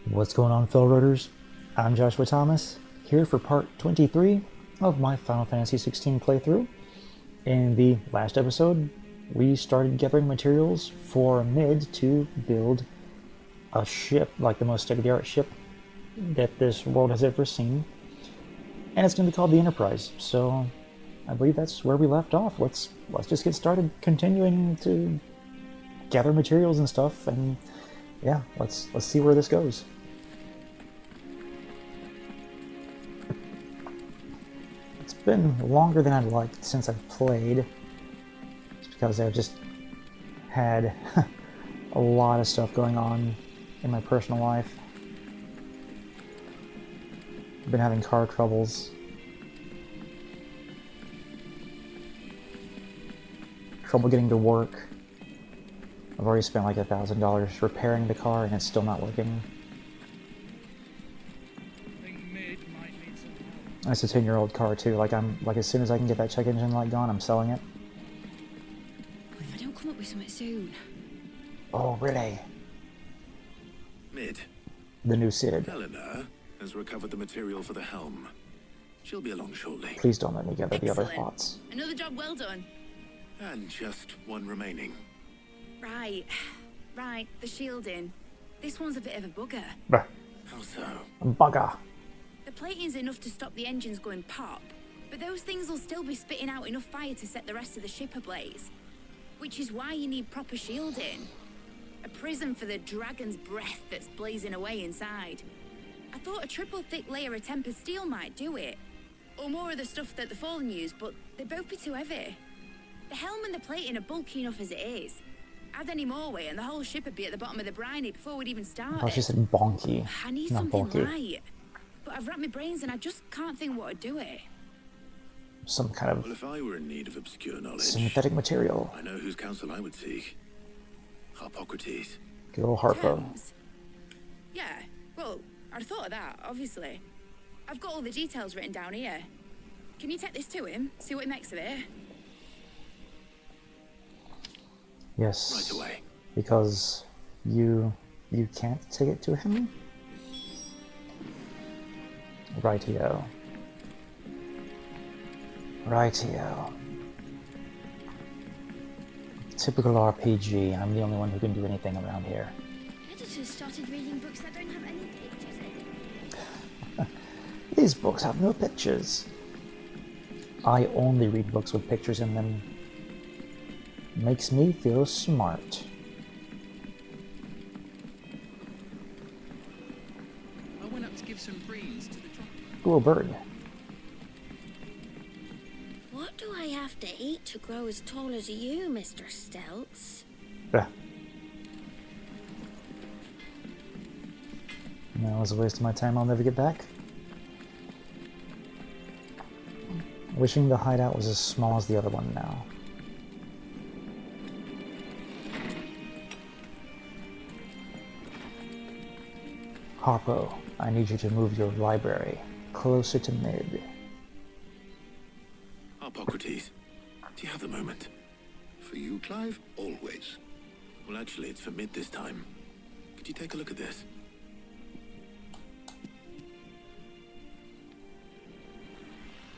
What's going on, Failroaders? I'm Joshua Thomas, here for part 23 of my Final Fantasy 16 playthrough. In the last episode, we started gathering materials for Mid to build a ship, like the most state-of-the-art ship that this world has ever seen. And it's going to be called the Enterprise, so I believe that's where we left off. Let's just get started continuing to gather materials and stuff, and yeah, let's see where this goes. It's been longer than I'd liked since I've played. It's because I've just had a lot of stuff going on in my personal life. I've been having car troubles. Trouble getting to work. I've already spent like $1,000 repairing the car and it's still not working. It's a 10-year-old car too. Like as soon as I can get that check engine light gone, I'm selling it. If I don't come up with something soon. Oh, really? Mid. The new Sid. Eleanor has recovered the material for the helm. She'll be along shortly. Please don't let me gather the other Excellent. thoughts. Another job well done. And just one remaining. Right, the shielding. This one's a bit of a bugger. Bah, How so? bugger. The plating's enough to stop the engines going pop, but those things will still be spitting out enough fire to set the rest of the ship ablaze. Which is why you need proper shielding. A prison for the dragon's breath that's blazing away inside. I thought a triple thick layer of tempered steel might do it. Or more of the stuff that the Fallen use, but they'd both be too heavy. The helm and the plating are bulky enough as it is. Add any more weight and the whole ship would be at the bottom of the briny before we'd even start. I thought she said bonky, I need not something bulky. light. But I've wrapped my brains and I just can't think what would do it. Some kind Well, of if I were in need of obscure knowledge, synthetic material. I know whose counsel I would seek. Harpocrates. Good old Harpo. Thames? Yeah, well, I'd thought of that, obviously. I've got all the details written down here. Can you take this to him? See what he makes of it? Yes. Right away. Because you can't take it to him? Rightio. Rightio. Typical RPG. I'm the only one who can do anything around here. Editors started reading books that don't have any pictures in them. These books have no pictures. I only read books with pictures in them. Makes me feel smart. I went up to give some greens to the tropical. Ooh, a bird. What do I have to eat to grow as tall as you, Mr. Stelz? That was a waste of my time I'll never get back. Wishing the hideout was as small as the other one now. Harpo, I need you to move your library closer to Mid. Harpocrates, do you have the moment? For you, Clive, always. Well, actually, it's for Mid this time. Could you take a look at this?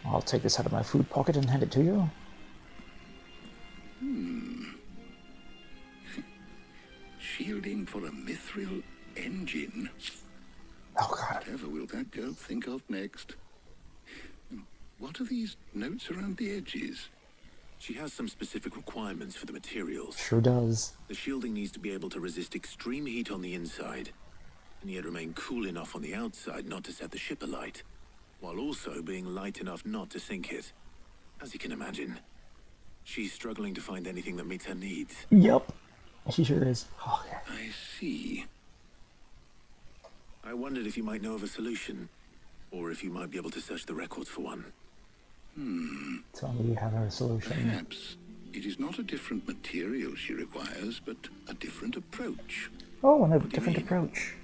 I'll take this out of my food pocket and hand it to you. Shielding for a mithril engine. Oh god. Whatever will that girl think of next? What are these notes around the edges? She has some specific requirements for the materials. Sure does. The shielding needs to be able to resist extreme heat on the inside, and yet remain cool enough on the outside not to set the ship alight, while also being light enough not to sink it. As you can imagine, she's struggling to find anything that meets her needs. Yep. She sure is. Oh, yeah. I see. I wondered if you might know of a solution, or if you might be able to search the records for one. Tell me you have a solution. Perhaps it is not a different material she requires, but a different approach. Oh, and a do you different mean? approach.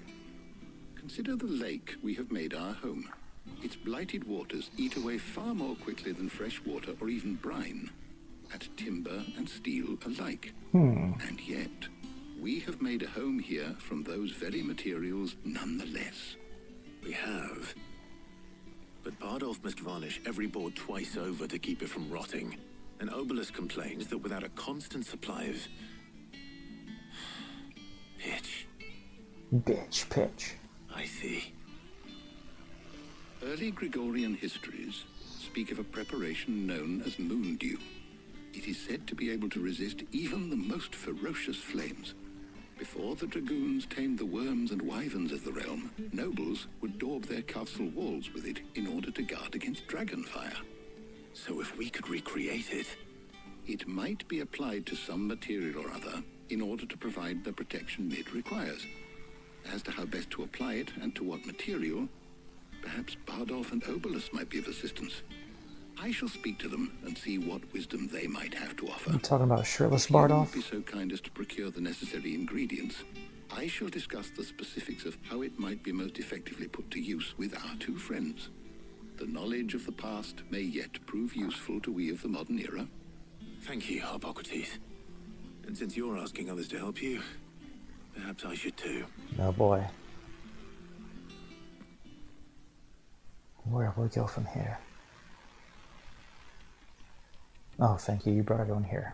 Consider the lake we have made our home. Its blighted waters eat away far more quickly than fresh water or even brine, at timber and steel alike. And yet, we have made a home here from those very materials nonetheless. We have. But Bardolph must varnish every board twice over to keep it from rotting. And Obelus complains that without a constant supply of... pitch. Bitch pitch. I see. Early Gregorian histories speak of a preparation known as moon dew. It is said to be able to resist even the most ferocious flames. Before the dragoons tamed the worms and wyverns of the realm, nobles would daub their castle walls with it in order to guard against dragonfire. So if we could recreate it... It might be applied to some material or other in order to provide the protection it requires. As to how best to apply it and to what material, perhaps Bardolph and Obelus might be of assistance. I shall speak to them and see what wisdom they might have to offer. You talking about shirtless If you Bardolph? would be so kind as to procure the necessary ingredients, I shall discuss the specifics of how it might be most effectively put to use with our two friends. The knowledge of the past may yet prove useful to we of the modern era. Thank you, Hippocrates. And since you're asking others to help you, perhaps I should too. Oh boy. Where will we go from here? Oh, thank you. You brought everyone here.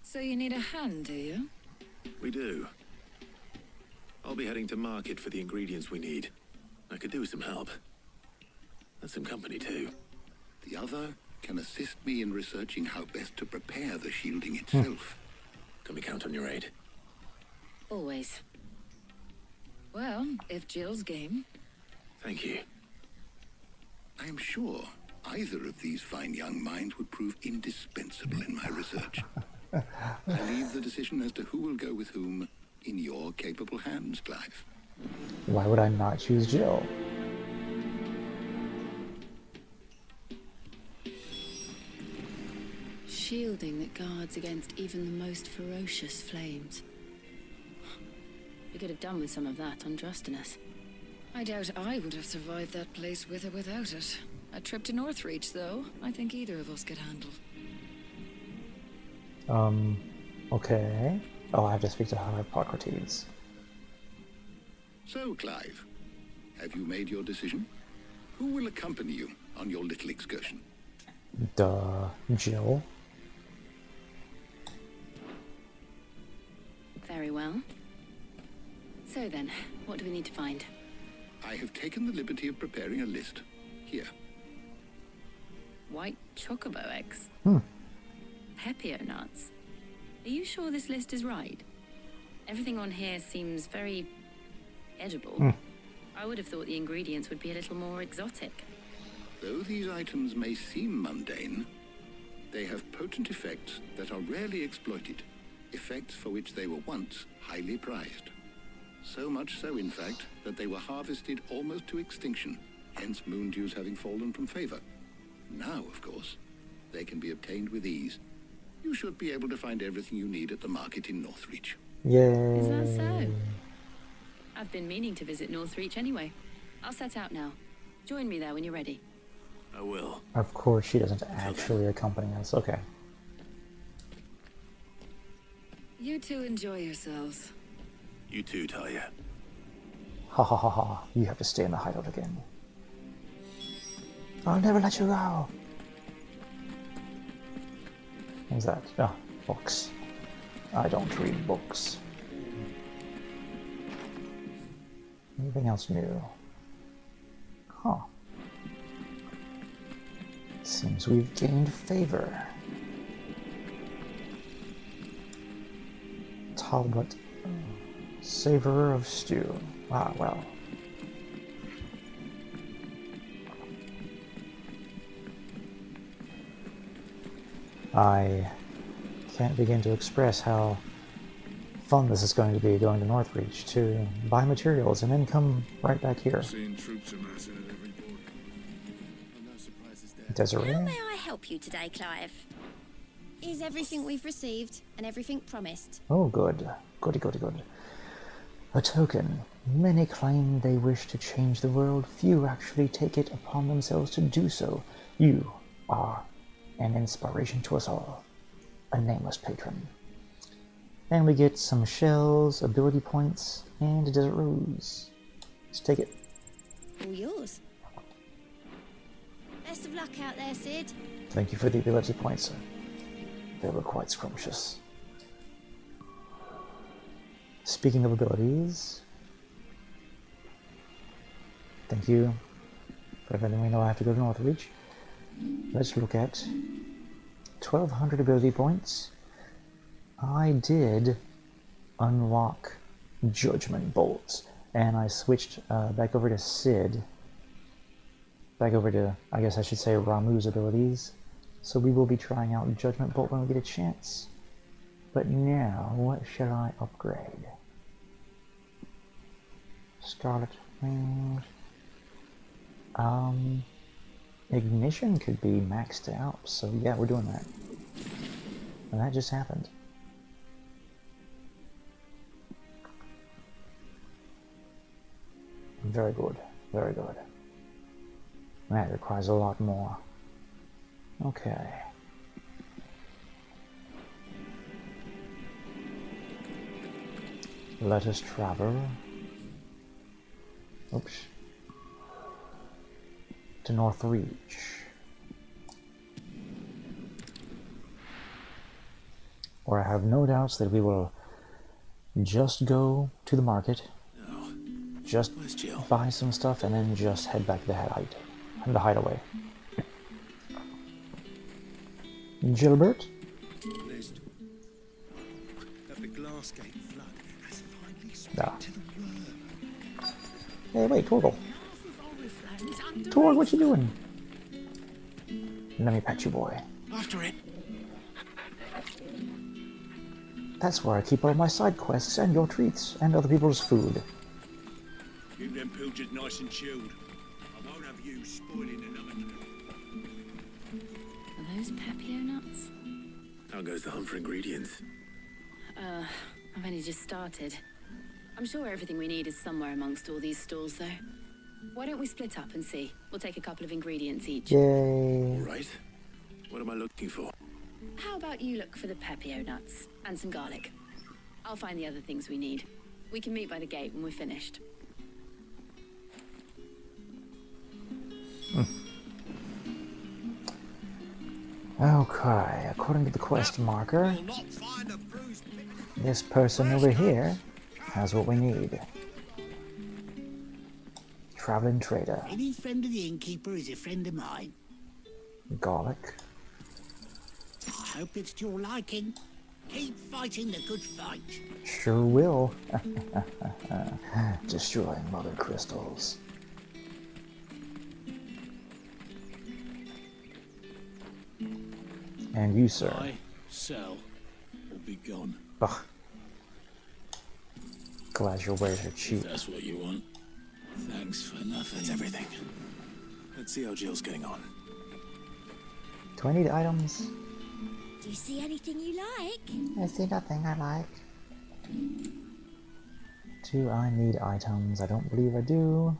So you need a hand, do you? We do. I'll be heading to market for the ingredients we need. I could do with some help. And some company too. The other can assist me in researching how best to prepare the shielding itself. Can we count on your aid? Always. Well, if Jill's game. Thank you. I am sure either of these fine young minds would prove indispensable in my research. I leave the decision as to who will go with whom in your capable hands, Clive. Why would I not choose Jill? Shielding that guards against even the most ferocious flames. We could have done with some of that on Drustinus. I doubt I would have survived that place with or without it. A trip to Northreach, though, I think either of us could handle. Okay. Oh, I have to speak to Hippocrates. So, Clive, have you made your decision? Who will accompany you on your little excursion? Duh. Jill. Very well. So then, what do we need to find? I have taken the liberty of preparing a list. Here. White chocobo eggs? Hmm. Pepio nuts? Are you sure this list is right? Everything on here seems very edible. I would have thought the ingredients would be a little more exotic. Though these items may seem mundane, they have potent effects that are rarely exploited, effects for which they were once highly prized. So much so, in fact, that they were harvested almost to extinction, hence moon dews having fallen from favor. Now, of course, they can be obtained with ease. You should be able to find everything you need at the market in Northreach. Yay. Is that so? I've been meaning to visit Northreach anyway. I'll set out now. Join me there when you're ready. I will. Of course she doesn't actually accompany us. Okay. You two enjoy yourselves. You too, Talia. Ha ha ha ha. You have to stay in the hideout again. I'll never let you go. What's that? Oh, books. I don't read books. Anything else new? Huh. Seems we've gained favor. Talbot, savorer of stew. Ah, well. I can't begin to express how fun this is going to be, going to Northreach to buy materials and then come right back here. Seeing troops amassing at every border. No surprises there. Desiree? How may I help you today, Clive? Is everything we've received and everything promised? Oh, good. Goody, goody, good. A token. Many claim they wish to change the world. Few actually take it upon themselves to do so. You are an inspiration to us all. A nameless patron. And we get some shells, ability points, and a desert rose. Let's take it. All yours. Best of luck out there, Sid. Thank you for the ability points. They were quite scrumptious. Speaking of abilities, thank you for letting me know I have to go to Northreach. Let's look at 1200 ability points. I did unlock Judgment Bolts, and I switched back over to Sid. Back over to, I guess I should say, Ramu's abilities. So we will be trying out Judgment Bolt when we get a chance. But now, what should I upgrade? Scarlet Wings. Ignition could be maxed out, so yeah, we're doing that. And that just happened. Very good, very good. That requires a lot more. Okay. Let us travel. Oops. To Northreach. Where I have no doubts that we will just go to the market, just buy some stuff, and then just head back to the Hideaway. Gilbert? List. That the glass gate flood has finally spread Ah. to the worm. Hey, wait, Torgal. Torg, what you doing? Let me pet you, boy. After it. That's where I keep all my side quests and your treats and other people's food. Keep them pilgers nice and chilled. I won't have you spoiling another two. Are those Papio nuts? How goes the hunt for ingredients? I've only just started. I'm sure everything we need is somewhere amongst all these stalls, though. Why don't we split up and see? We'll take a couple of ingredients each. Yay. All right. What am I looking for? How about you look for the Papio nuts and some garlic? I'll find the other things we need. We can meet by the gate when we're finished. Okay, according to the quest marker, this person over here has what we need. Traveling trader. Any friend of the innkeeper is a friend of mine. Garlic. I hope it's to your liking. Keep fighting the good fight. Sure will. Destroying mother crystals. And you, sir. Buy, sell, or be gone. Ugh. Glad your wares are If cheap. that's what you want. Thanks for nothing. That's everything. Let's see how Jill's getting on. Do I need items? Do you see anything you like? I see nothing I like. Do I need items? I don't believe I do.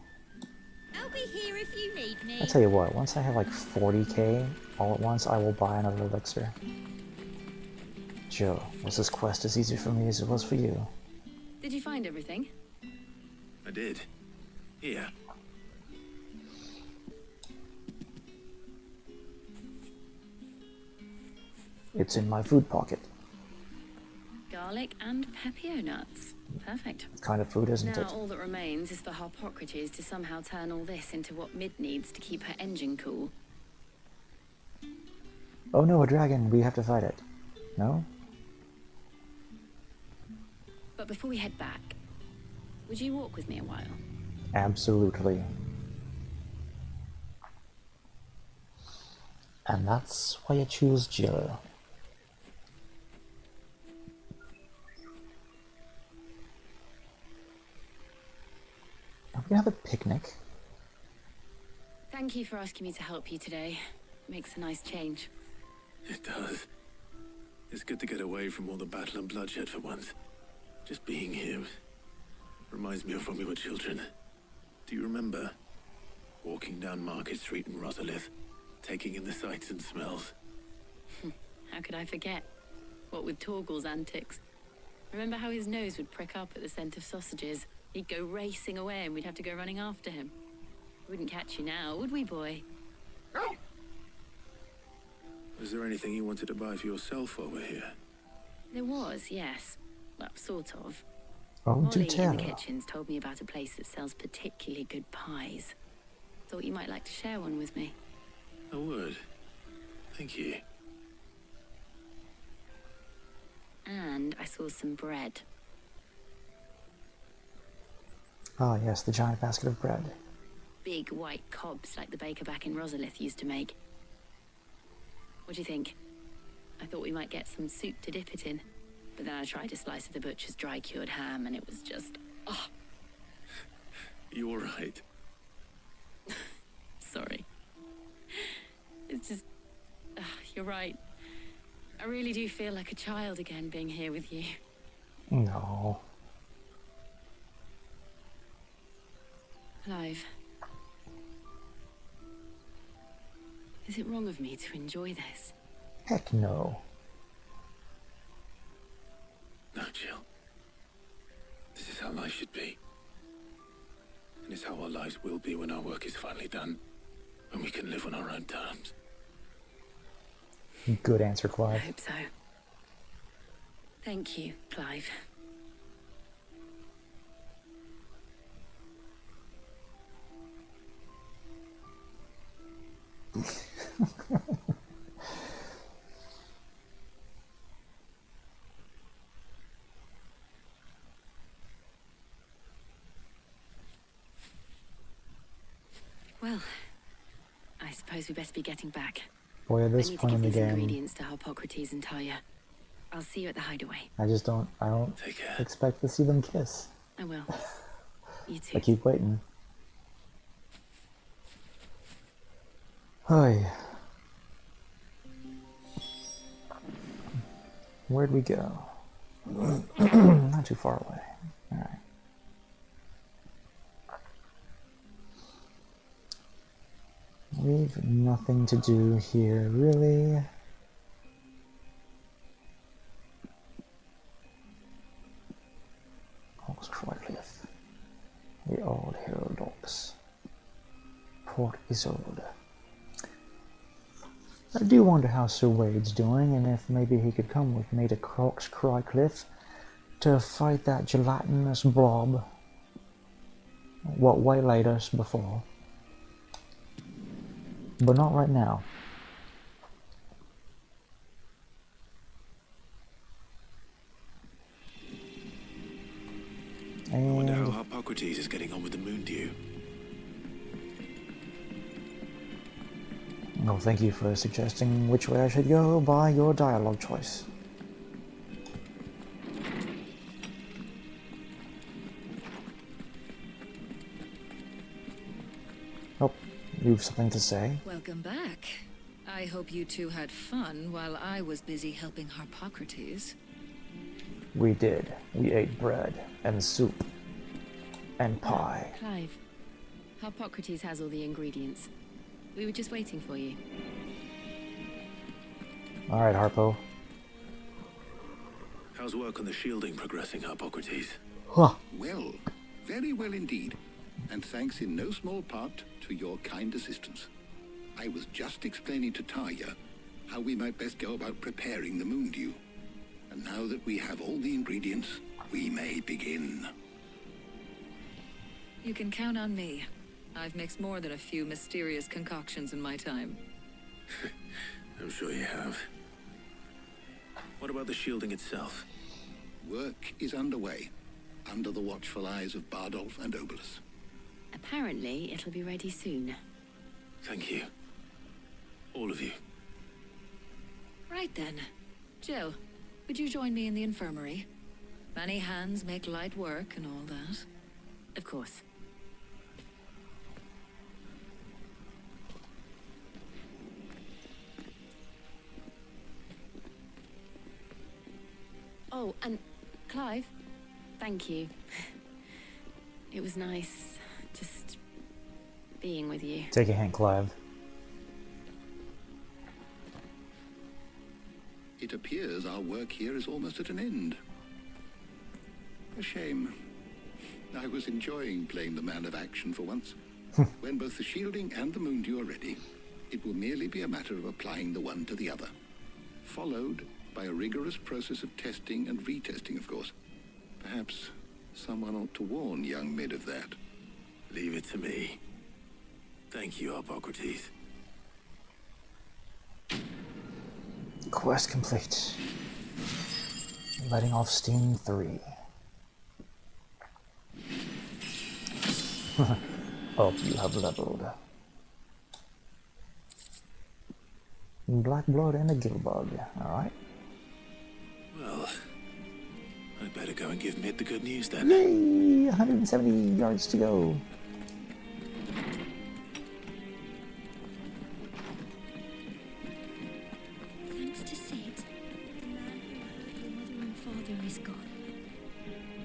I'll be here if you need me. I tell you what, once I have like 40k all at once, I will buy another elixir. Jill, was this quest as easy for me as it was for you? Did you find everything? I did. Here. It's in my food pocket. Garlic and Papio nuts. Perfect. Kind of food, isn't Now it? all that remains is for Harpocrates to somehow turn all this into what Mid needs to keep her engine cool. Oh no, a dragon. We have to fight it. No? But before we head back, would you walk with me a while? Absolutely. And that's why I choose Jill. Are we gonna have a picnic? Thank you for asking me to help you today. Makes a nice change. It does. It's good to get away from all the battle and bloodshed for once. Just being here reminds me of when we were children. Do you remember walking down Market Street in Rosalith? taking in the sights and smells. How could I forget? What with Torgal's antics. Remember how his nose would prick up at the scent of sausages? He'd go racing away and we'd have to go running after him. We wouldn't catch you now, would we, boy? Was there anything you wanted to buy for yourself while we're here? There was, yes. Well, sort of. Oh, do Molly tell. in the kitchens told me about a place that sells particularly good pies. Thought you might like to share one with me. I would. Thank you. And I saw some bread. Ah, yes, the giant basket of bread. Big white cobs like the baker back in Rosalith used to make. What do you think? I thought we might get some soup to dip it in. But then I tried a slice of the butcher's dry-cured ham and it was just... oh, You're right. sorry. It's just... you're right. I really do feel like a child again being here with you. No. Clive. Is it wrong of me to enjoy this? Heck no. No, Jill. This is how life should be. And it's how our lives will be when our work is finally done. When we can live on our own terms. Good answer, I Clive. hope so. Thank you, Clive. Well, I suppose we best be getting back. Boy, at I this need to point give in the these game, ingredients to Harpocrates and Talia. I'll see you at the Hideaway. I don't Take care. expect to see them kiss. I will. You too. I keep waiting. Hi. Where'd we go? Not too far away. Alright. We've nothing to do here, really. Hawks Crycliffe. The old hero docks. Port Isolde. I do wonder how Sir Wade's doing, and if maybe he could come with me to Hawks Crycliffe to fight that gelatinous blob what waylaid us before. But not right now. I wonder And how Harpocrates is getting on with the moon dew. well, thank you for suggesting which way I should go by your dialogue choice. Oh, you've something to say? Welcome back. I hope you two had fun while I was busy helping Harpocrates. We did. We ate bread and soup and pie. Clive, Harpocrates has all the ingredients. We were just waiting for you. Alright, Harpo. How's work on the shielding progressing, Harpocrates? Huh. Well, very well indeed. And thanks in no small part to your kind assistance. I was just explaining to Talia how we might best go about preparing the moon dew. And now that we have all the ingredients, we may begin. You can count on me. I've mixed more than a few mysterious concoctions in my time. I'm sure you have. What about the shielding itself? Work is underway, under the watchful eyes of Bardolph and Obolus. Apparently, it'll be ready soon. Thank you. All of you. Right then. Jill, would you join me in the infirmary? Many hands make light work and all that. Of course. Oh, and Clive, thank you. It was nice just being with you. Take a hint, Clive. it appears our work here is almost at an end. A shame. I was enjoying playing the man of action for once. When both the shielding and the moondew are ready, it will merely be a matter of applying the one to the other, followed by a rigorous process of testing and retesting, of course. Perhaps someone ought to warn young Mid of that. Leave it to me. Thank you, Hippocrates. Quest complete. Letting off steam 3. Oh, you have leveled. Black blood and a gill bug. Alright. Well, I'd better go and give Mid the good news then. Yay! 170 yards to go. Thanks to Sid, the man who heard your mother and father is gone.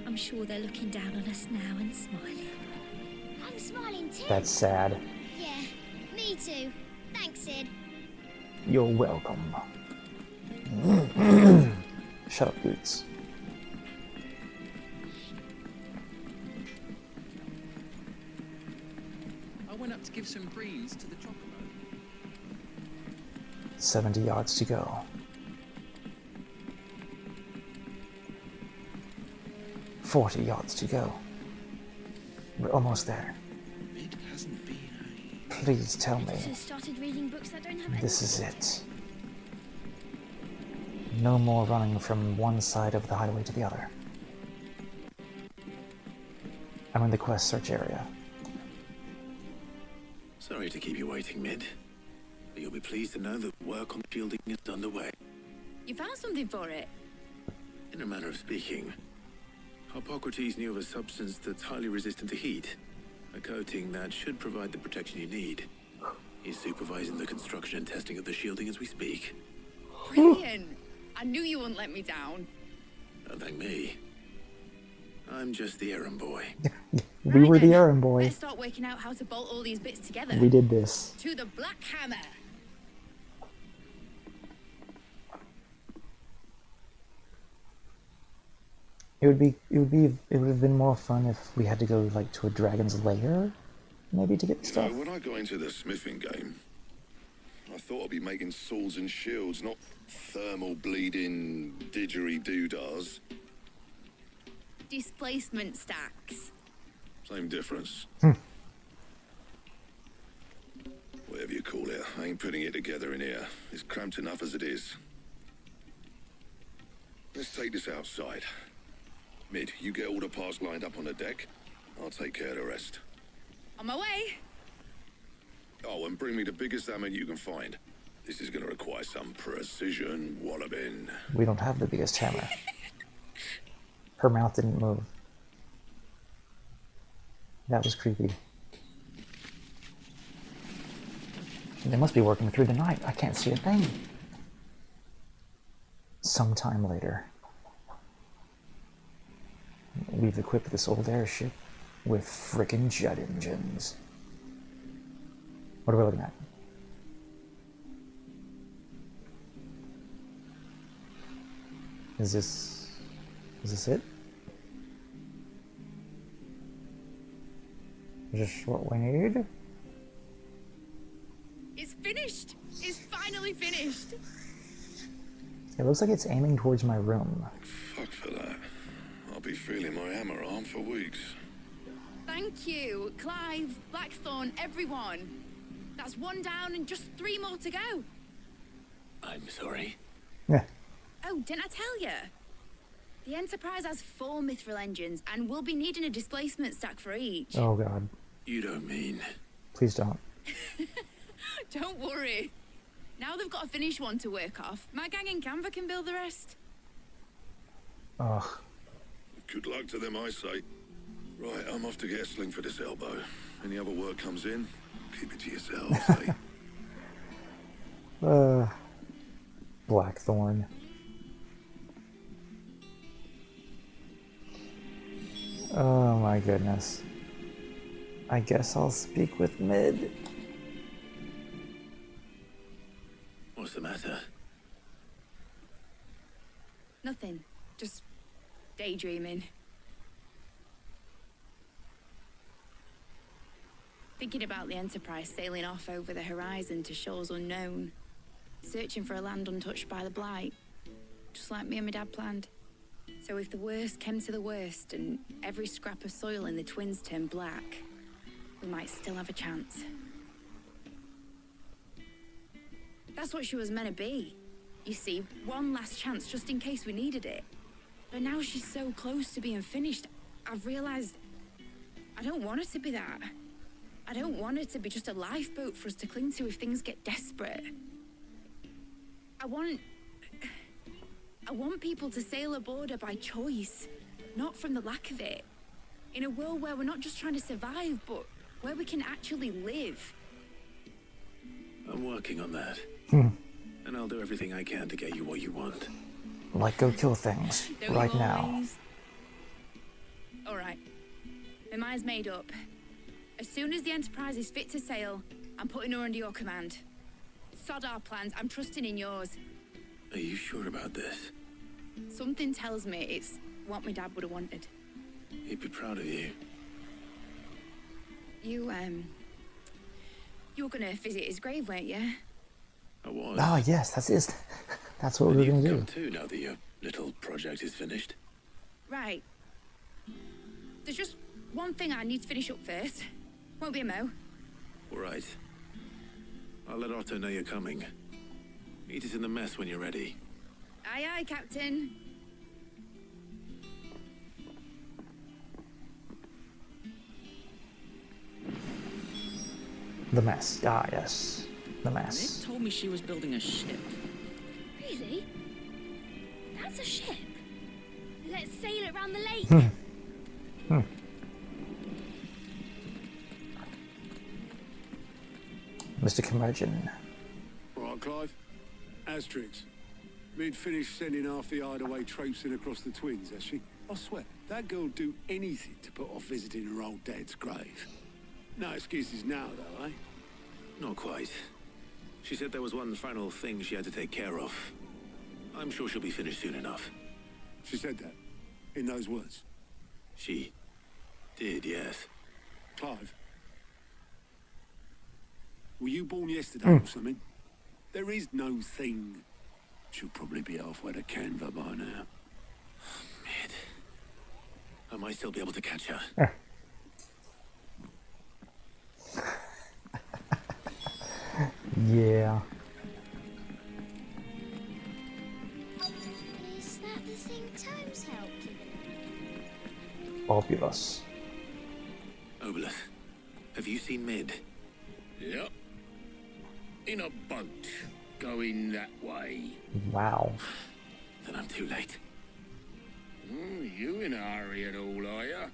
I'm sure they're looking down on us now and smiling. I'm smiling too. That's sad. Yeah, me too. Thanks, Sid. You're welcome. Shut up, Boots. I went up to give some greens to the chocobo. 70 yards to go. 40 yards to go. We're almost there. It hasn't been Please tell me Just started reading books that don't have this is it. No more running from one side of the hideaway to the other. I'm in the quest search area. Sorry to keep you waiting, Mid. But you'll be pleased to know that work on shielding is underway. You found something for it? In a manner of speaking, Hippocrates knew of a substance that's highly resistant to heat. A coating that should provide the protection you need. He's supervising the construction and testing of the shielding as we speak. Brilliant! I knew you wouldn't let me down. Don't thank me. I'm just the errand boy. We were the then, errand boy. Let's start working out how to bolt all these bits together. We did this. To the Black Hammer! It would have been more fun if we had to go like to a dragon's lair, maybe, to get stuff. When I got into the smithing game, I thought I'd be making swords and shields, not thermal bleeding didgeridoo-dahs. Displacement stacks. Same difference. Whatever you call it, I ain't putting it together in here. It's cramped enough as it is. Let's take this outside. Mid, you get all the parts lined up on the deck. I'll take care of the rest. On my way. Oh, and bring me the biggest hammer you can find. This is going to require some precision walloping. We don't have the biggest hammer. Her mouth didn't move. That was creepy. They must be working through the night. I can't see a thing. Sometime later. We've equipped this old airship with frickin' jet engines. What are we looking at? Is this it? Is this what we need? It's finished! It's finally finished! It looks like it's aiming towards my room. Fuck for that. I'll be feeling my hammer arm for weeks. Thank you, Clive, Blackthorn, everyone. That's one down and just 3 more to go. I'm sorry. Yeah. Oh, didn't I tell you? The Enterprise has 4 mithril engines, and we'll be needing a displacement stack for each. Oh god. You don't mean... Please don't. Don't worry. Now they've got a finished one to work off. My gang in Canva can build the rest. Ugh. Good luck to them, I say. Right, I'm off to get a sling for this elbow. Any other work comes in, keep it to yourselves, eh? Blackthorn. Oh my goodness. I guess I'll speak with Mid. What's the matter? Nothing. Just daydreaming. Thinking about the Enterprise sailing off over the horizon to shores unknown. Searching for a land untouched by the Blight. Just like me and my dad planned. So if the worst came to the worst and every scrap of soil in the Twins turned black, we might still have a chance. That's what she was meant to be. You see, one last chance just in case we needed it. But now she's so close to being finished, I've realized I don't want her to be that. I don't want her to be just a lifeboat for us to cling to if things get desperate. I want people to sail aboard her by choice, not from the lack of it. In a world where we're not just trying to survive, but where we can actually live. I'm working on that. And I'll do everything I can to get you what you want. Like go kill things Don't right you now. always? All right. My mind's made up. As soon as the Enterprise is fit to sail, I'm putting her under your command. Sod our plans. I'm trusting in yours. Are you sure about this? Something tells me it's what my dad would have wanted. He'd be proud of you. You were gonna visit his grave, weren't you? I was. Ah, yes, that's what we're going to do. Come too now that your little project is finished. Right. There's just one thing I need to finish up first. Won't be a mo. All right. I'll let Otto know you're coming. Meet us in the mess when you're ready. Aye, aye, Captain. The mess. Ah, yes. The mess. Nick told me she was building a ship. Really? That's a ship. Let's sail it around the lake. Mr. Curmudgeon. All right, Clive. Asterix. Mid finished sending half the Hideaway traipsing across the Twins, has she? I swear, that girl'd do anything to put off visiting her old dad's grave. No excuses now, though, eh? Not quite. She said there was one final thing she had to take care of. I'm sure she'll be finished soon enough. She said that? In those words? She did, yes. Clive? Were you born yesterday or something? There is no thing. She'll probably be halfway to Canva by now. Mid. I might still be able to catch her. Yeah. Is that the thing Tomes helped you with? Fabulous. Obelus, have you seen Mid? Yep. In a boat, going that way. Wow. Then I'm too late. You in a hurry at all, are you?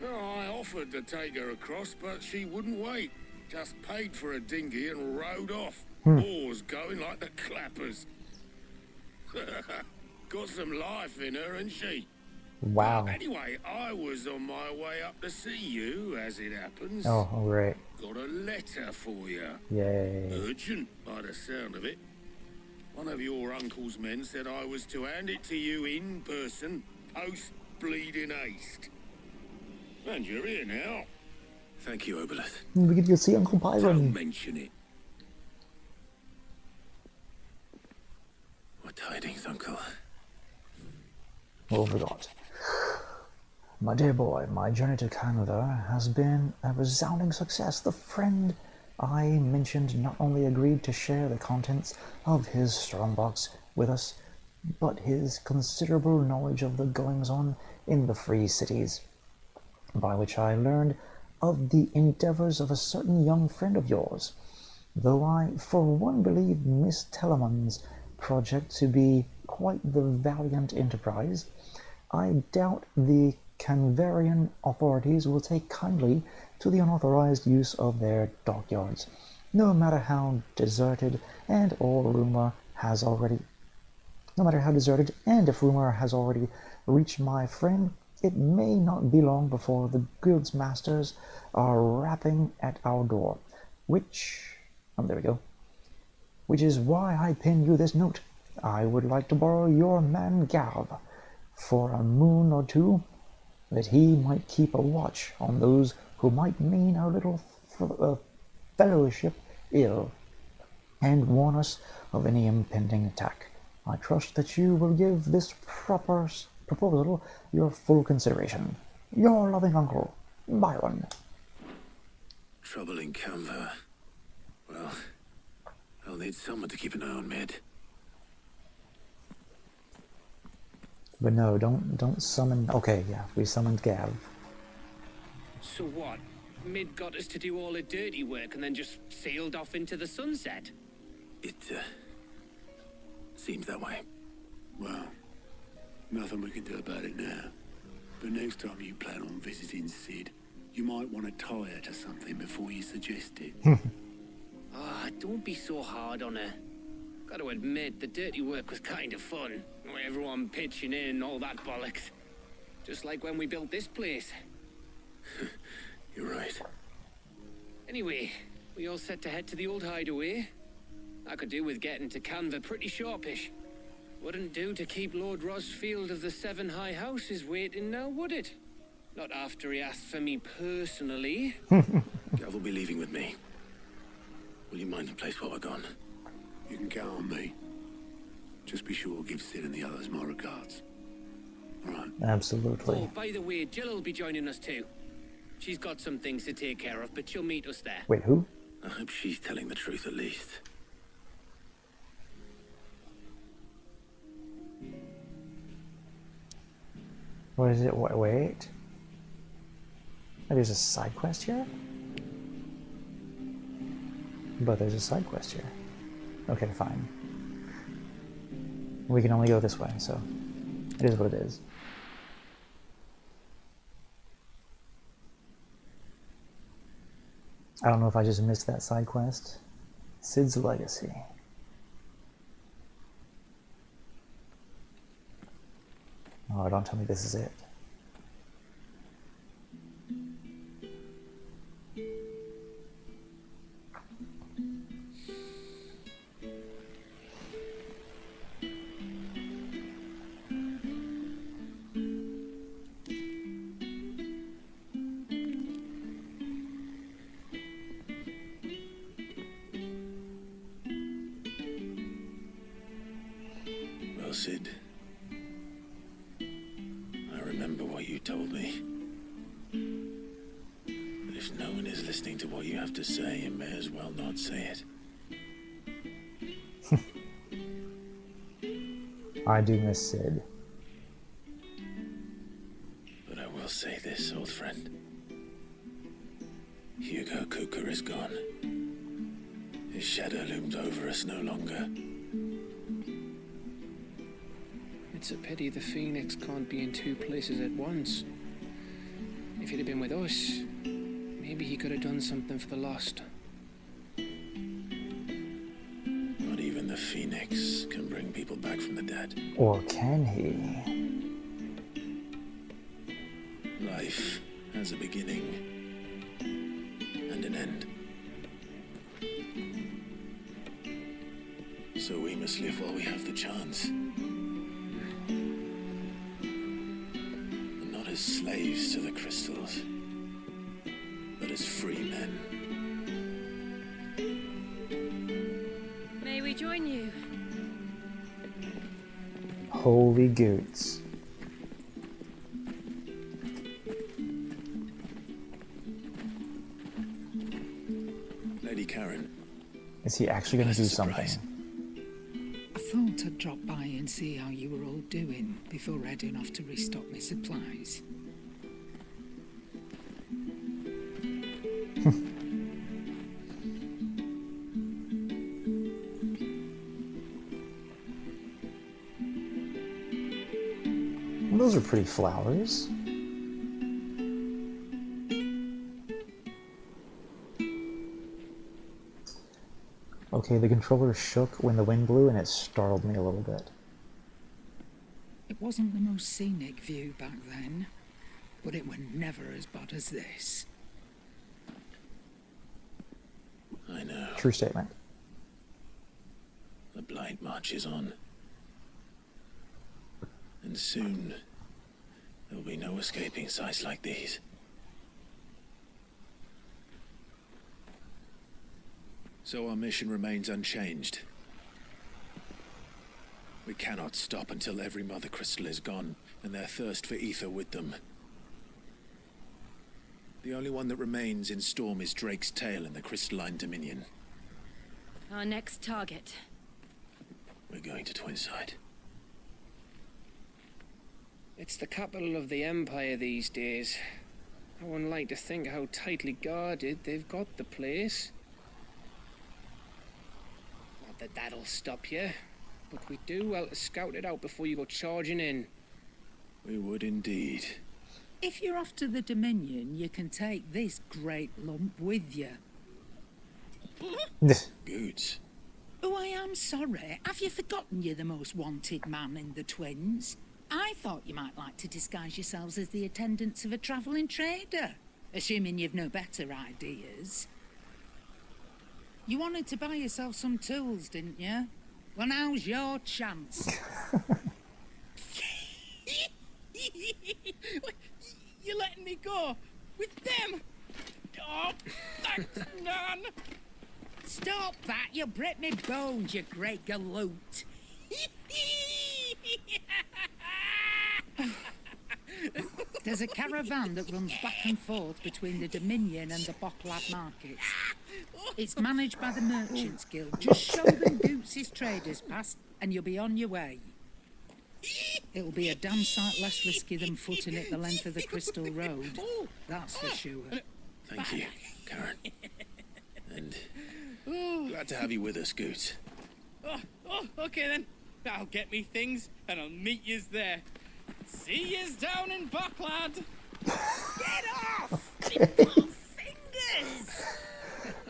Oh, I offered to take her across, but she wouldn't wait. Just paid for a dinghy and rowed off. Oars going like the clappers. Got some life in her, ain't she? Wow. Anyway, I was on my way up to see you, as it happens. Oh, great. Got a letter for you. Yay. Urgent, by the sound of it. One of your uncle's men said I was to hand it to you in person, post-bleeding haste. And you're here now. Thank you, Obelus. We get to see Uncle Don't Byron. mention it. What tidings, Uncle? Oh, forgot. My dear boy, my journey to Canada has been a resounding success. The friend I mentioned not only agreed to share the contents of his strongbox with us, but his considerable knowledge of the goings-on in the free cities, by which I learned of the endeavors of a certain young friend of yours, though I for one believe Miss Telemon's project to be quite the valiant enterprise. I doubt the Canvarian authorities will take kindly to the unauthorized use of their dockyards, no matter how deserted and if rumor has already reached my friend. It may not be long before the guild's masters are rapping at our door, which is why I pin you this note. I would like to borrow your man Gav for a moon or two, that he might keep a watch on those who might mean our little fellowship ill, and warn us of any impending attack. I trust that you will give this proposal your full consideration. Your loving uncle, Byron. Trouble in Canva. Well, I'll need someone to keep an eye on Mid. But no, don't summon... Okay, yeah, we summoned Gav. So what? Mid got us to do all the dirty work and then just sailed off into the sunset? It, seems that way. Well, nothing we can do about it now. But next time you plan on visiting Sid, you might want to tie her to something before you suggest it. Ah, don't be so hard on her. Got to admit, the dirty work was kind of fun. Everyone pitching in, all that bollocks. Just like when we built this place. You're right. Anyway, we all set to head to the old hideaway. I could do with getting to Canva pretty sharpish. Wouldn't do to keep Lord Rosfield of the Seven High Houses waiting now, would it? Not after he asked for me personally. Gav will be leaving with me. Will you mind the place while we're gone? You can count on me. Just be sure to give Sid and the others my regards. All right? Absolutely. Oh, by the way, Jill will be joining us too. She's got some things to take care of, but she'll meet us there. Wait, who? I hope she's telling the truth at least. What is it? Wait. There's a side quest here? But there's a side quest here. Okay, fine. We can only go this way, so it is what it is. I don't know if I just missed that side quest. Sid's Legacy. Oh, don't tell me this is it. Well, Sid, I remember what you told me. But if no one is listening to what you have to say, you may as well not say it. I do miss Sid. But I will say this, old friend. Hugo Cooker is gone. His shadow looms over us no longer. It's a pity the Phoenix can't be in two places at once. If he'd have been with us, maybe he could have done something for the lost. Not even the Phoenix can bring people back from the dead. Or can he? Life has a beginning and an end. So we must live while we have the chance. And not as slaves to the crystals, but as free men. May we join you? Holy goots. Lady Karen. Is he actually going to do something? I thought I'd drop by and see how you were all doing before heading off to restock my supplies. Those are pretty flowers. Okay, the controller shook when the wind blew and it startled me a little bit. It wasn't the most scenic view back then, but it was never as bad as this. I know. True statement. The blight marches on, And soon, there'll be no escaping sights like these. So our mission remains unchanged. We cannot stop until every mother crystal is gone, and their thirst for ether with them. The only one that remains in Storm is Drake's tail in the Crystalline Dominion. Our next target. We're going to Twinside. It's the capital of the Empire these days. I wouldn't like to think how tightly guarded they've got the place. Not that that'll stop you, but we do well to scout it out before you go charging in. We would indeed. If you're off to the Dominion, you can take this great lump with you. Goods. Oh, I am sorry. Have you forgotten you're the most wanted man in the Twins? I thought you might like to disguise yourselves as the attendants of a travelling trader, assuming you've no better ideas. You wanted to buy yourself some tools, didn't you? Well, now's your chance. You're letting me go with them? Oh, thanks, Nan. Stop that! You'll break me bones, you great galoot. There's a caravan that runs back and forth between the Dominion and the Bocklad markets. It's managed by the Merchants Guild. Just show them Goots' traders past and you'll be on your way. It'll be a damn sight less risky than footing it the length of the Crystal Road. That's for sure. Thank you, Karen. And glad to have you with us, Goots. Okay then. I'll get me things and I'll meet yous there. See yous down in Bocklad. Get off! Fingers!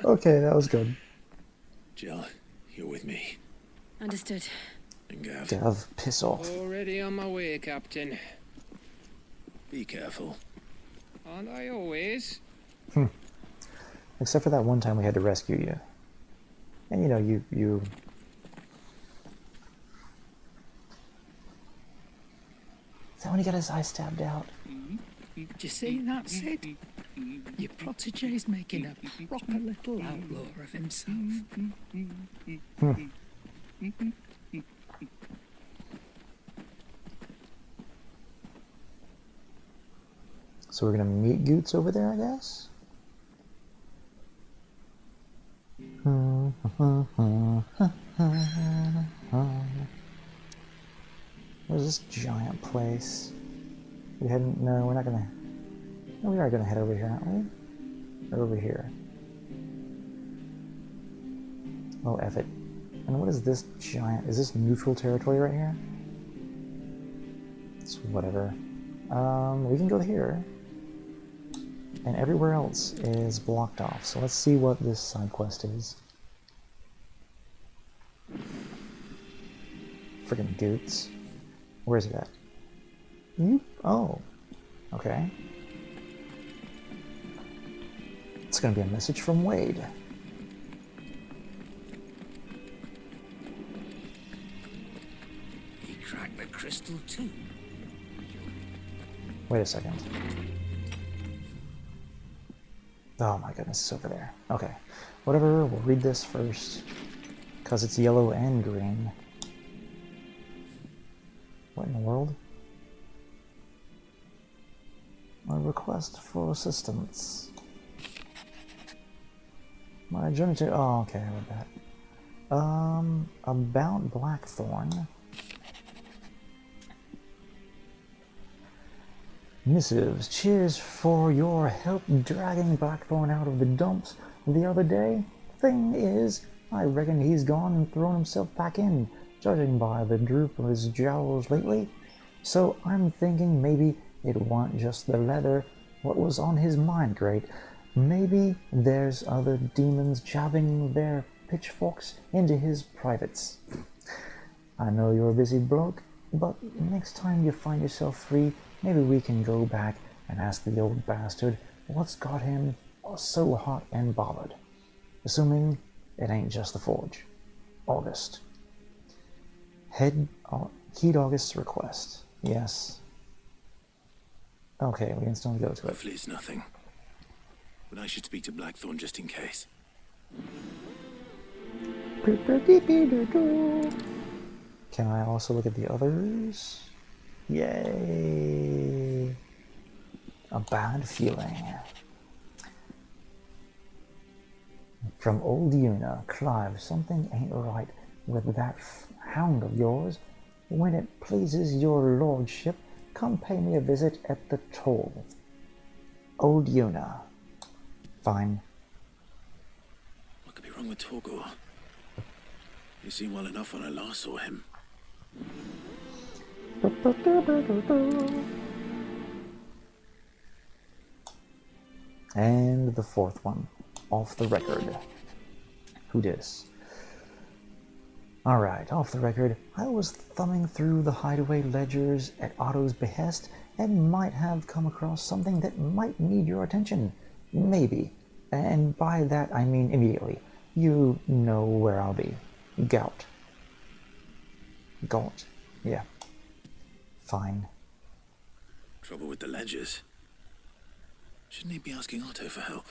Okay, that was good. Jill, you're with me. Understood. And Gav. Gav, piss off. Already on my way, Captain. Be careful. Aren't I always? Except for that one time we had to rescue you. And you know, you... Is that when he got his eye stabbed out? Do you see that, Sid? Your protege's making a proper little outlaw of himself. So we're gonna meet Goots over there, I guess? Where's this giant place? We hadn't. No, we're not gonna. No, we are gonna head over here, aren't we? Or over here. Oh, F it. And what is this giant? Is this neutral territory right here? It's whatever. We can go here. And everywhere else is blocked off. So let's see what this side quest is. Friggin' Goots. Where is he at? Oh. Okay. It's gonna be a message from Wade. He cracked the crystal too. Wait a second. Oh my goodness, it's over there. Okay. Whatever, we'll read this first. Because it's yellow and green. What in the world? A request for assistance. My journey to... Oh, okay, I read that. About Blackthorn. Missives, cheers for your help dragging Blackthorn out of the dumps the other day. Thing is, I reckon he's gone and thrown himself back in, judging by the droop of his jowls lately. So I'm thinking maybe it wasn't just the leather what was on his mind grate. Maybe there's other demons jabbing their pitchforks into his privates. I know you're a busy bloke, but next time you find yourself free, maybe we can go back and ask the old bastard what's got him so hot and bothered. Assuming it ain't just the forge. August. Heed August's request. Yes. Okay, we can still go to it. Hopefully it's nothing. But I should speak to Blackthorn just in case. Can I also look at the others? Yay! A bad feeling. From old Una, Clive, something ain't right with that hound of yours. When it pleases your lordship, come pay me a visit at the toll. Old Una. Fine. What could be wrong with Torgor? He seemed well enough when I last saw him. And the fourth one. Off the record. Who dis? Alright, off the record. I was thumbing through the Hideaway ledgers at Otto's behest and might have come across something that might need your attention. Maybe. And by that I mean immediately. You know where I'll be. Gaunt. Yeah. Fine. Trouble with the ledgers. Shouldn't he be asking Otto for help?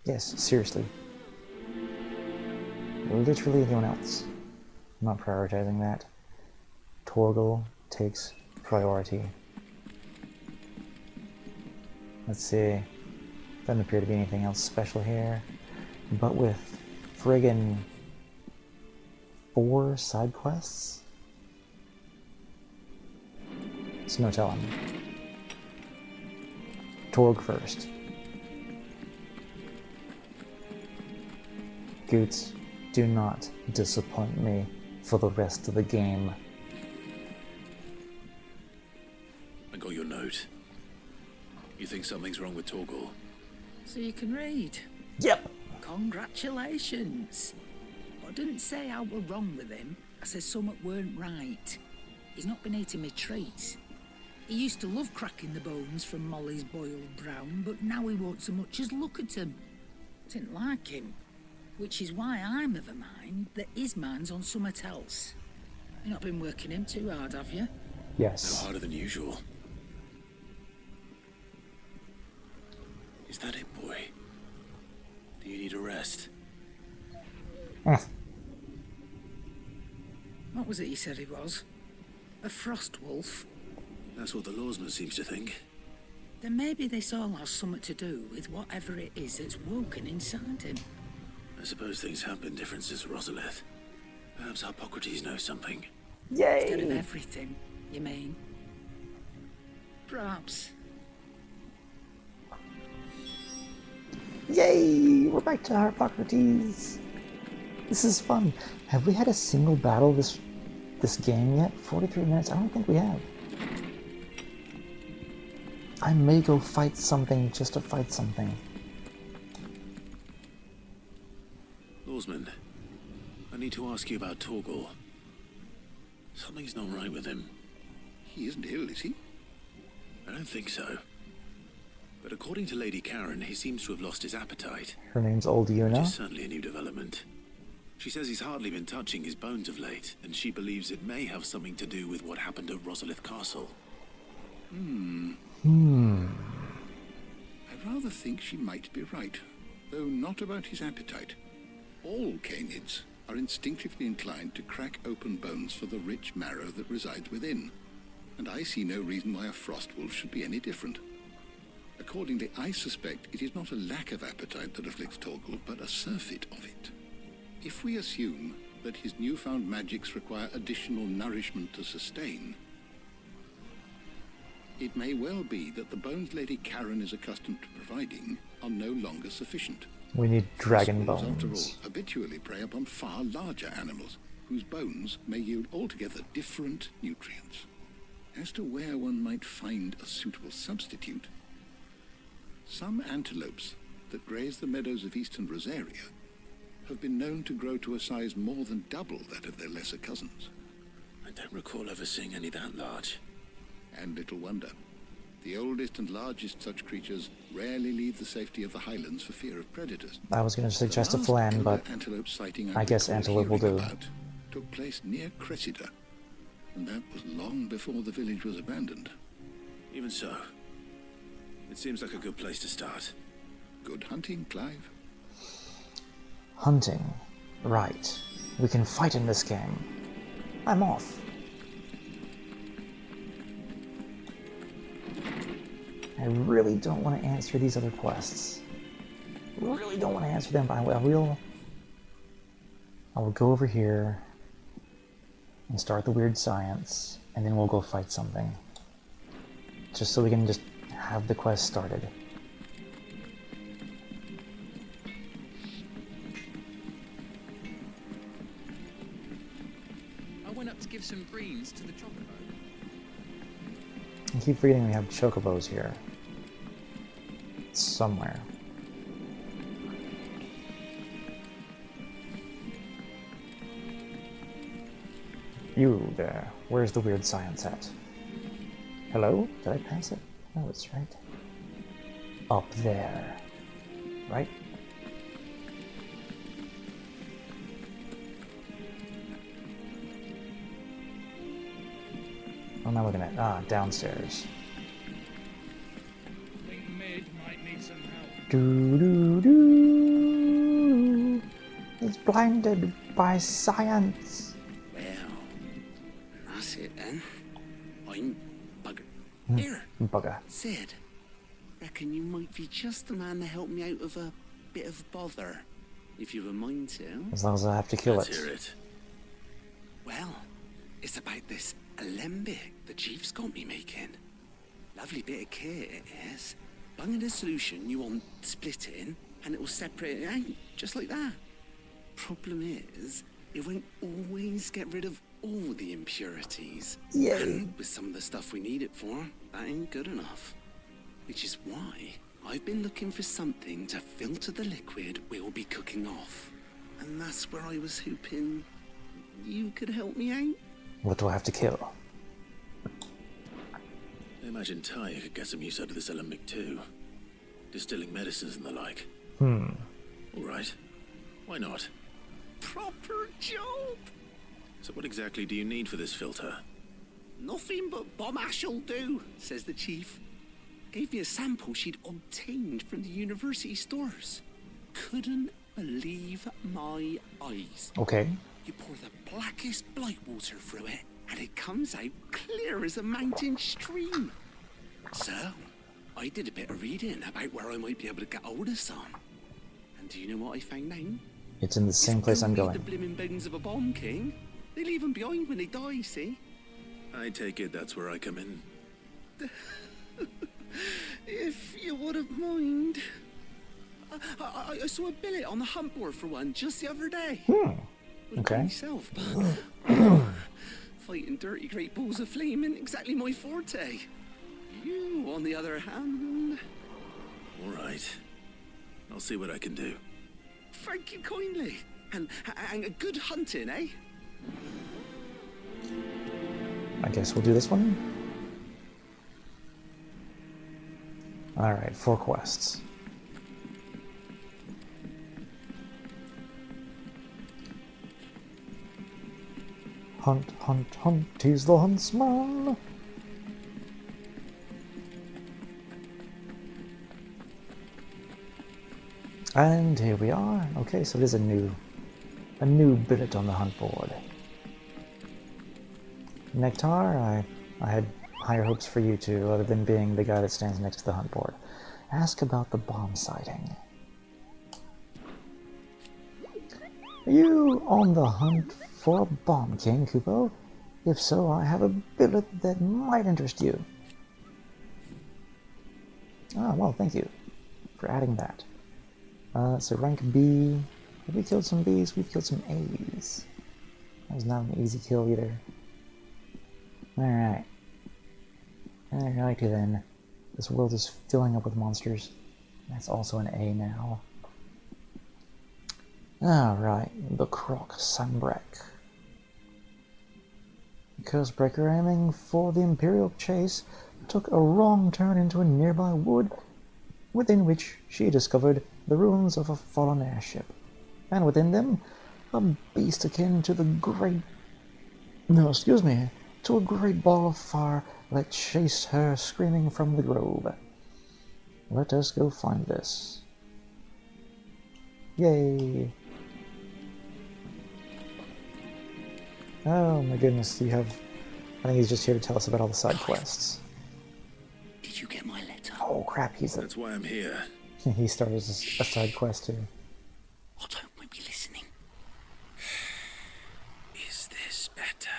Yes, seriously. Literally anyone else. I'm not prioritizing that. Torgal takes priority. Let's see. Doesn't appear to be anything else special here. But with friggin' 4 side quests? It's no telling. Torg first. Goots, do not disappoint me for the rest of the game. I got your note. You think something's wrong with Torgal? So you can read? Yep. Congratulations. I didn't say I were wrong with him. I said something weren't right. He's not been eating me treats. He used to love cracking the bones from Molly's boiled brown, but now he won't so much as look at them. Didn't like him. Which is why I'm of a mind that his mind's on something else. You've not been working him too hard, have you? Yes. No harder than usual. Is that it, boy? Do you need a rest? What was it you said he was? A frost wolf? That's what the lawsman seems to think. Then maybe this all has something to do with whatever it is that's woken inside him. I suppose things have been different since Rosalith. Perhaps Hippocrates knows something. Yay! Instead of everything, you mean? Perhaps. Yay! We're back to Hippocrates. This is fun. Have we had a single battle this game yet? 43 minutes? I don't think we have. I may go fight something just to fight something. Lawsman, I need to ask you about Torgal. Something's not right with him. He isn't ill, is he? I don't think so. But according to Lady Karen, he seems to have lost his appetite. Her name's Old Una. Which is certainly a new development. She says he's hardly been touching his bones of late, and she believes it may have something to do with what happened at Rosalith Castle. I rather think she might be right, though not about his appetite. All canids are instinctively inclined to crack open bones for the rich marrow that resides within, and I see no reason why a frost wolf should be any different. Accordingly, I suspect it is not a lack of appetite that afflicts Torgal, but a surfeit of it. If we assume that his newfound magics require additional nourishment to sustain, it may well be that the bones Lady Karen is accustomed to providing are no longer sufficient. We need dragon Wolves, bones. after all, habitually prey upon far larger animals, whose bones may yield altogether different nutrients. As to where one might find a suitable substitute, some antelopes that graze the meadows of eastern Rosaria have been known to grow to a size more than double that of their lesser cousins. I don't recall ever seeing any that large. And little wonder. The oldest and largest such creatures rarely leave the safety of the highlands for fear of predators. I was going to suggest a The last flan, but antelope sighting I guess recall antelope will hearing do. about took place near Cressida, And that was long before the village was abandoned. Even so, it seems like a good place to start. Good hunting, Clive. Hunting. Right. We can fight in this game. I'm off. I really don't want to answer these other quests. Really don't want to answer them, but I will go over here and start the weird science, and then we'll go fight something. Just so we can just have the quest started. I went up to give some greens to the chocobo. I keep forgetting we have chocobos here. Somewhere. You there. Where's the weird science at? Hello? Did I pass it? Oh, it's right up there. Right? What am I looking at? Ah, downstairs. Think Mid might need some help. Doo-doo-doo. It's blinded by science. Well, that's it then. I'm bugger. Here, Bugger. Sid. Reckon you might be just the man to help me out of a bit of bother, if you have a mind to. As long as I have to kill Let's it. hear it. Well, it's about this alembic the chief's got me making. Lovely bit of kit it is. Bung in a solution you want splitting, and it will separate it out, just like that. Problem is, it won't always get rid of all the impurities. Yay. And with some of the stuff we need it for, that ain't good enough. Which is why I've been looking for something to filter the liquid we'll be cooking off. And that's where I was hoping you could help me out. What do I have to kill? I imagine Ty could get some use out of this alembic too. Distilling medicines and the like. Hmm. Alright. Why not? Proper job! So what exactly do you need for this filter? Nothing but bomb ash'll do, says the chief. Gave me a sample she'd obtained from the university stores. Couldn't believe my eyes. Okay. You pour the blackest blight water through it, and it comes out clear as a mountain stream. So, I did a bit of reading about where I might be able to get hold of some. And do you know what I found out? It's in the same place I'm Only going. the blimmin' bones of a bomb king. They leave them behind when they die, see? I take it that's where I come in. If you wouldn't mind. I saw a billet on the hunt board for one just the other day. Okay. Myself, but fighting dirty great balls of flame isn't exactly my forte. You, on the other hand. Alright. I'll see what I can do. Thank you kindly. And a good hunting, eh? I guess we'll do this one. Alright, 4 quests. Hunt, hunt, hunt, he's the huntsman! And here we are. Okay, so there's a new billet on the hunt board. Nektar, I had higher hopes for you two, other than being the guy that stands next to the hunt board. Ask about the bomb sighting. Are you on the hunt for a bomb king, Kupo? If so, I have a billet that might interest you. Ah, well, thank you for adding that. So rank B. Have we killed some Bs? We've killed some As. That was not an easy kill either. Alright. Alrighty then. This world is filling up with monsters. That's also an A now. Alright, the Croc Sunbreak. Cursebreaker, aiming for the Imperial chase, took a wrong turn into a nearby wood, within which she discovered the ruins of a fallen airship, and within them, a beast akin to the great... No, excuse me, to a great ball of fire that chased her screaming from the grove. Let us go find this. Yay! Oh my goodness, you have... I think he's just here to tell us about all the side quests. Did you get my letter? Oh crap, he's a... That's why I'm here. He started as a side quest too. Otto won't be listening. Is this better?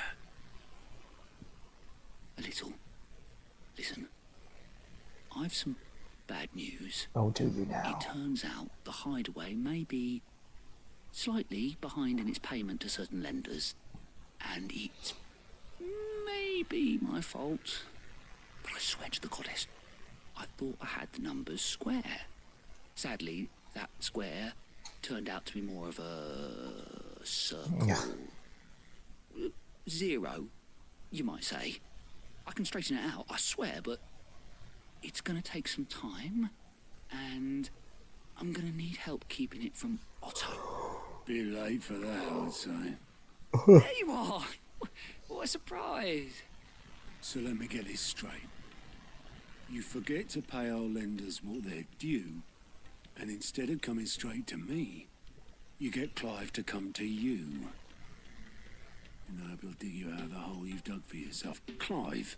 A little. Listen. I've some bad news. Oh, do you now? It turns out the Hideaway may be slightly behind in its payment to certain lenders. And it may be my fault. But I swear to the goddess, I thought I had the numbers square. Sadly, that square turned out to be more of a circle. Yeah. 0, you might say. I can straighten it out, I swear, but it's going to take some time, and I'm going to need help keeping it from Otto. Be late for that, I'd say. There you are! What a surprise! So let me get this straight. You forget to pay our lenders what they're due, and instead of coming straight to me, you get Clive to come to you. And I will dig you out of the hole you've dug for yourself. Clive,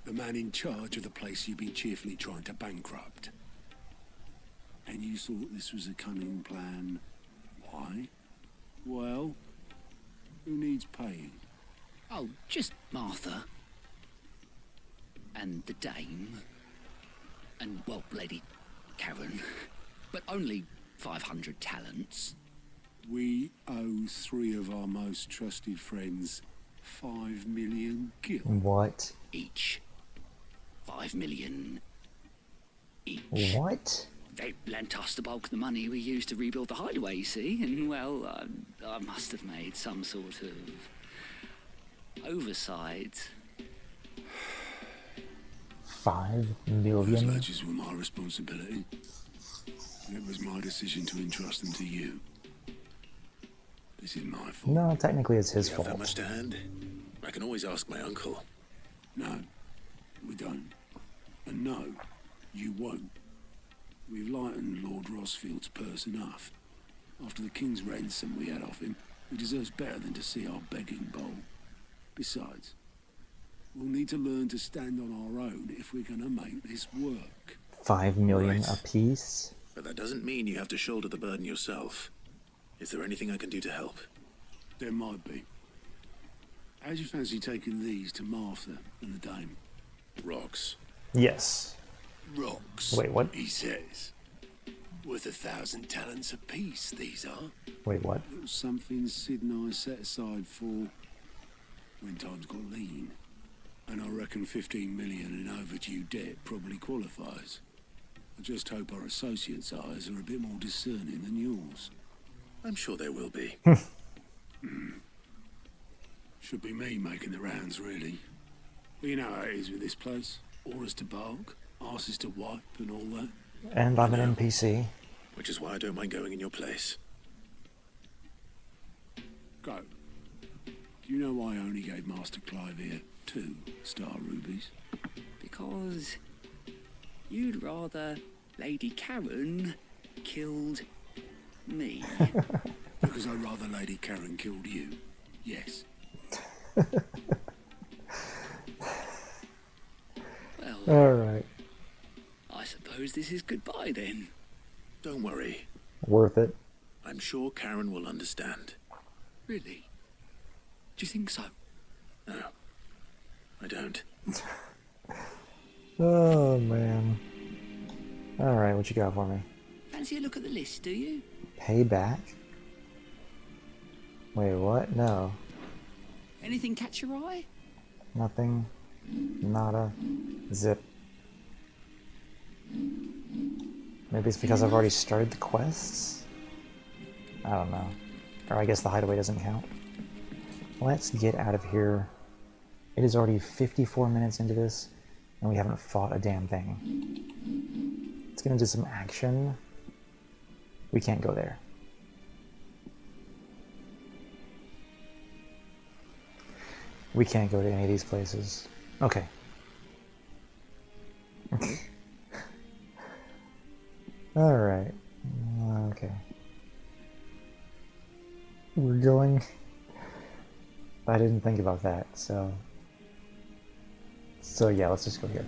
the man in charge of the place you've been cheerfully trying to bankrupt. And you thought this was a cunning plan. Why? Well, who needs paying? Oh, just Martha. And the Dame. And, well, Lady Karen. But only 500 talents. We owe 3 of our most trusted friends 5 million gil. What? Each. 5 million each. What? They lent us the bulk of the money we used to rebuild the Hideaway, you see, and, well, I must have made some sort of oversight. 5 Those million? ledgers were my responsibility. And it was my decision to entrust them to you. This is my fault. No, technically it's his You have fault. that much to hand? I can always ask my uncle. No, we don't. And no, you won't. We've lightened Lord Rosfield's purse enough. After the king's ransom we had off him, he deserves better than to see our begging bowl. Besides, we'll need to learn to stand on our own if we're going to make this work. 5 million Right. apiece? But that doesn't mean you have to shoulder the burden yourself. Is there anything I can do to help? There might be. How'd you fancy taking these to Martha and the Dame? Rocks. Yes. Rocks. Wait, what? He says. Worth 1,000 talents apiece, these are. Wait, what? Little something Sid and I set aside for when times got lean. And I reckon 15 million in overdue debt probably qualifies. I just hope our associates' eyes are a bit more discerning than yours. I'm sure there will be. Should be me making the rounds, really. But you know how it is with this place. Orders to bark, arses to wipe, and all that. And I'm an NPC. Which is why I don't mind going in your place. Go. Do you know why I only gave Master Clive here 2 star rubies? Because you'd rather Lady Karen killed me. Because I'd rather Lady Karen killed you. Yes. Well, Alright. I suppose this is goodbye then. Don't worry. Worth it. I'm sure Karen will understand. Really? Do you think so? No, I don't. Oh, man. Alright, what you got for me? Fancy a look at the list, do you? Payback? Wait, what? No. Anything catch your eye? Nothing. Nada. Zip. Maybe it's because I've already started the quests? I don't know. Or I guess the Hideaway doesn't count. Let's get out of here. It is already 54 minutes into this, and we haven't fought a damn thing. Let's get into some action. We can't go there. We can't go to any of these places. Okay. Alright. Okay. We're going... I didn't think about that, so... So yeah, let's just go here.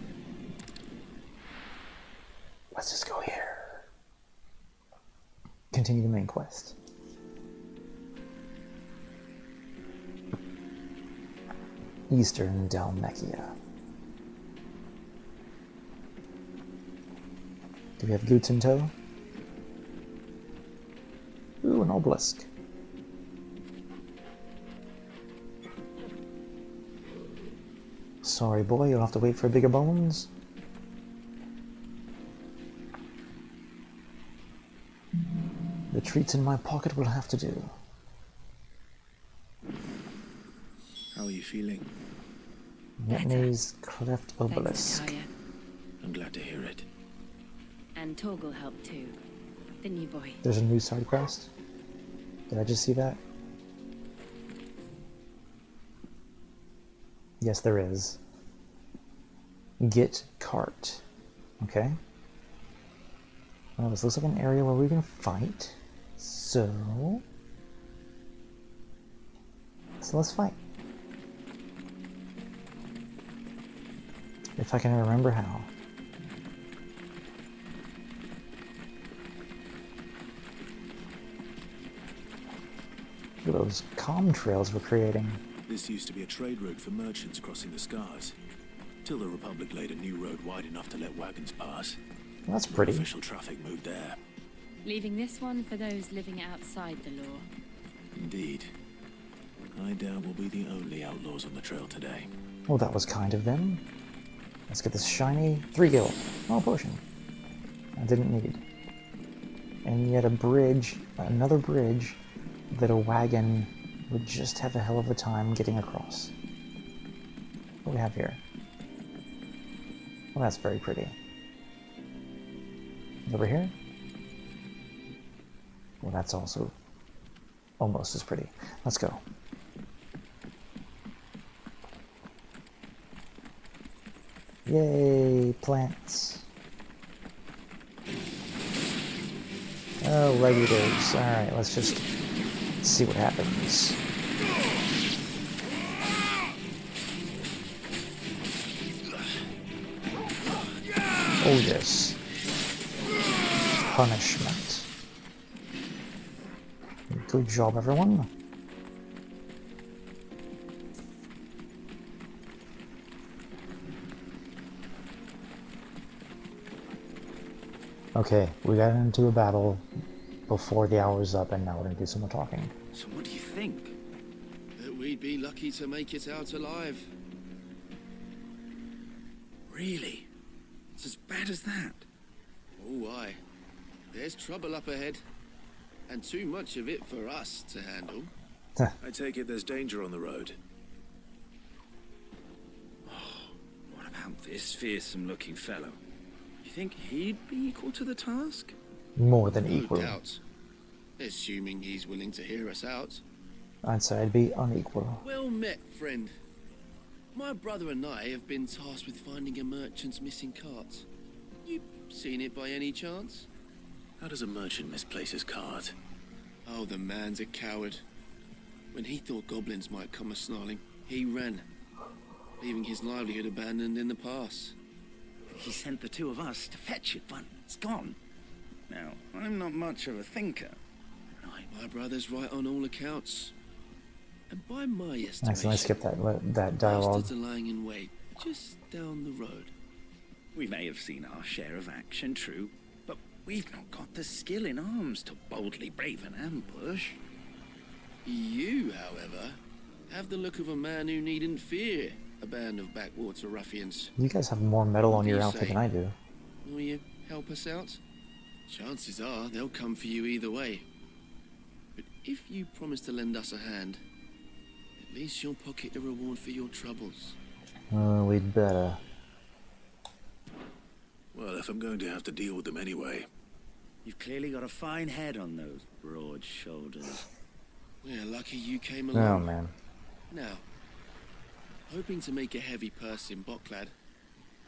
Let's just go here. Continue the main quest. Eastern Dalmatia. Do we have goods in tow? Ooh, an obelisk. Sorry, boy, you'll have to wait for bigger bones. The treats in my pocket will have to do. How are you feeling? Vietnamese cleft obelisk. Thanks, Natalia. I'm glad to hear it. And Torgal helped too. The new boy. There's a new side quest. Did I just see that? Yes, there is. Get cart. Okay. Well, this looks like an area where we can fight. So let's fight. If I can remember how. Look at those comm trails we're creating. This used to be a trade route for merchants crossing the Scars, till the Republic laid a new road wide enough to let wagons pass. Well, that's pretty. Official traffic moved there. Leaving this one for those living outside the law. Indeed. I doubt we'll be the only outlaws on the trail today. Well, that was kind of them. Let's get this shiny 3 gil. Oh, potion. I didn't need. And yet a bridge, another bridge, that a wagon would just have a hell of a time getting across. What do we have here? Well, that's very pretty. Over here? Well, that's also almost as pretty. Let's go. Yay, plants. Oh, righty does. Alright, let's just see what happens. Oh, yes. Punishment. Good job, everyone. Okay, we got into a battle before the hour was up, and now we're gonna do some more talking. So what do you think? That we'd be lucky to make it out alive. Really? It's as bad as that? Oh, aye. There's trouble up ahead. And too much of it for us to handle. I take it there's danger on the road. Oh, what about this fearsome-looking fellow? You think he'd be equal to the task? More than equal. No doubt. Assuming he's willing to hear us out. I'd say I'd be unequal. Well met, friend. My brother and I have been tasked with finding a merchant's missing cart. You seen it by any chance? How does a merchant misplace his cart? Oh, the man's a coward. When he thought goblins might come a-snarling, he ran, leaving his livelihood abandoned in the pass. He sent the two of us to fetch it, but it's gone. Now, I'm not much of a thinker. My brother's right on all accounts. And by my estimation, Actually, I skipped that dialogue. bastards are lying in wait just down the road. We may have seen our share of action, true, but we've not got the skill in arms to boldly brave an ambush. You, however, have the look of a man who needn't fear a band of backwater ruffians. You guys have more metal on What do your you outfit say? than I do. Will you help us out? Chances are they'll come for you either way. But if you promise to lend us a hand, at least you'll pocket a reward for your troubles. We'd better. Well, if I'm going to have to deal with them anyway. You've clearly got a fine head on those broad shoulders. We're lucky you came Oh, along. man. Now, Hoping to make a heavy purse in Bocklad,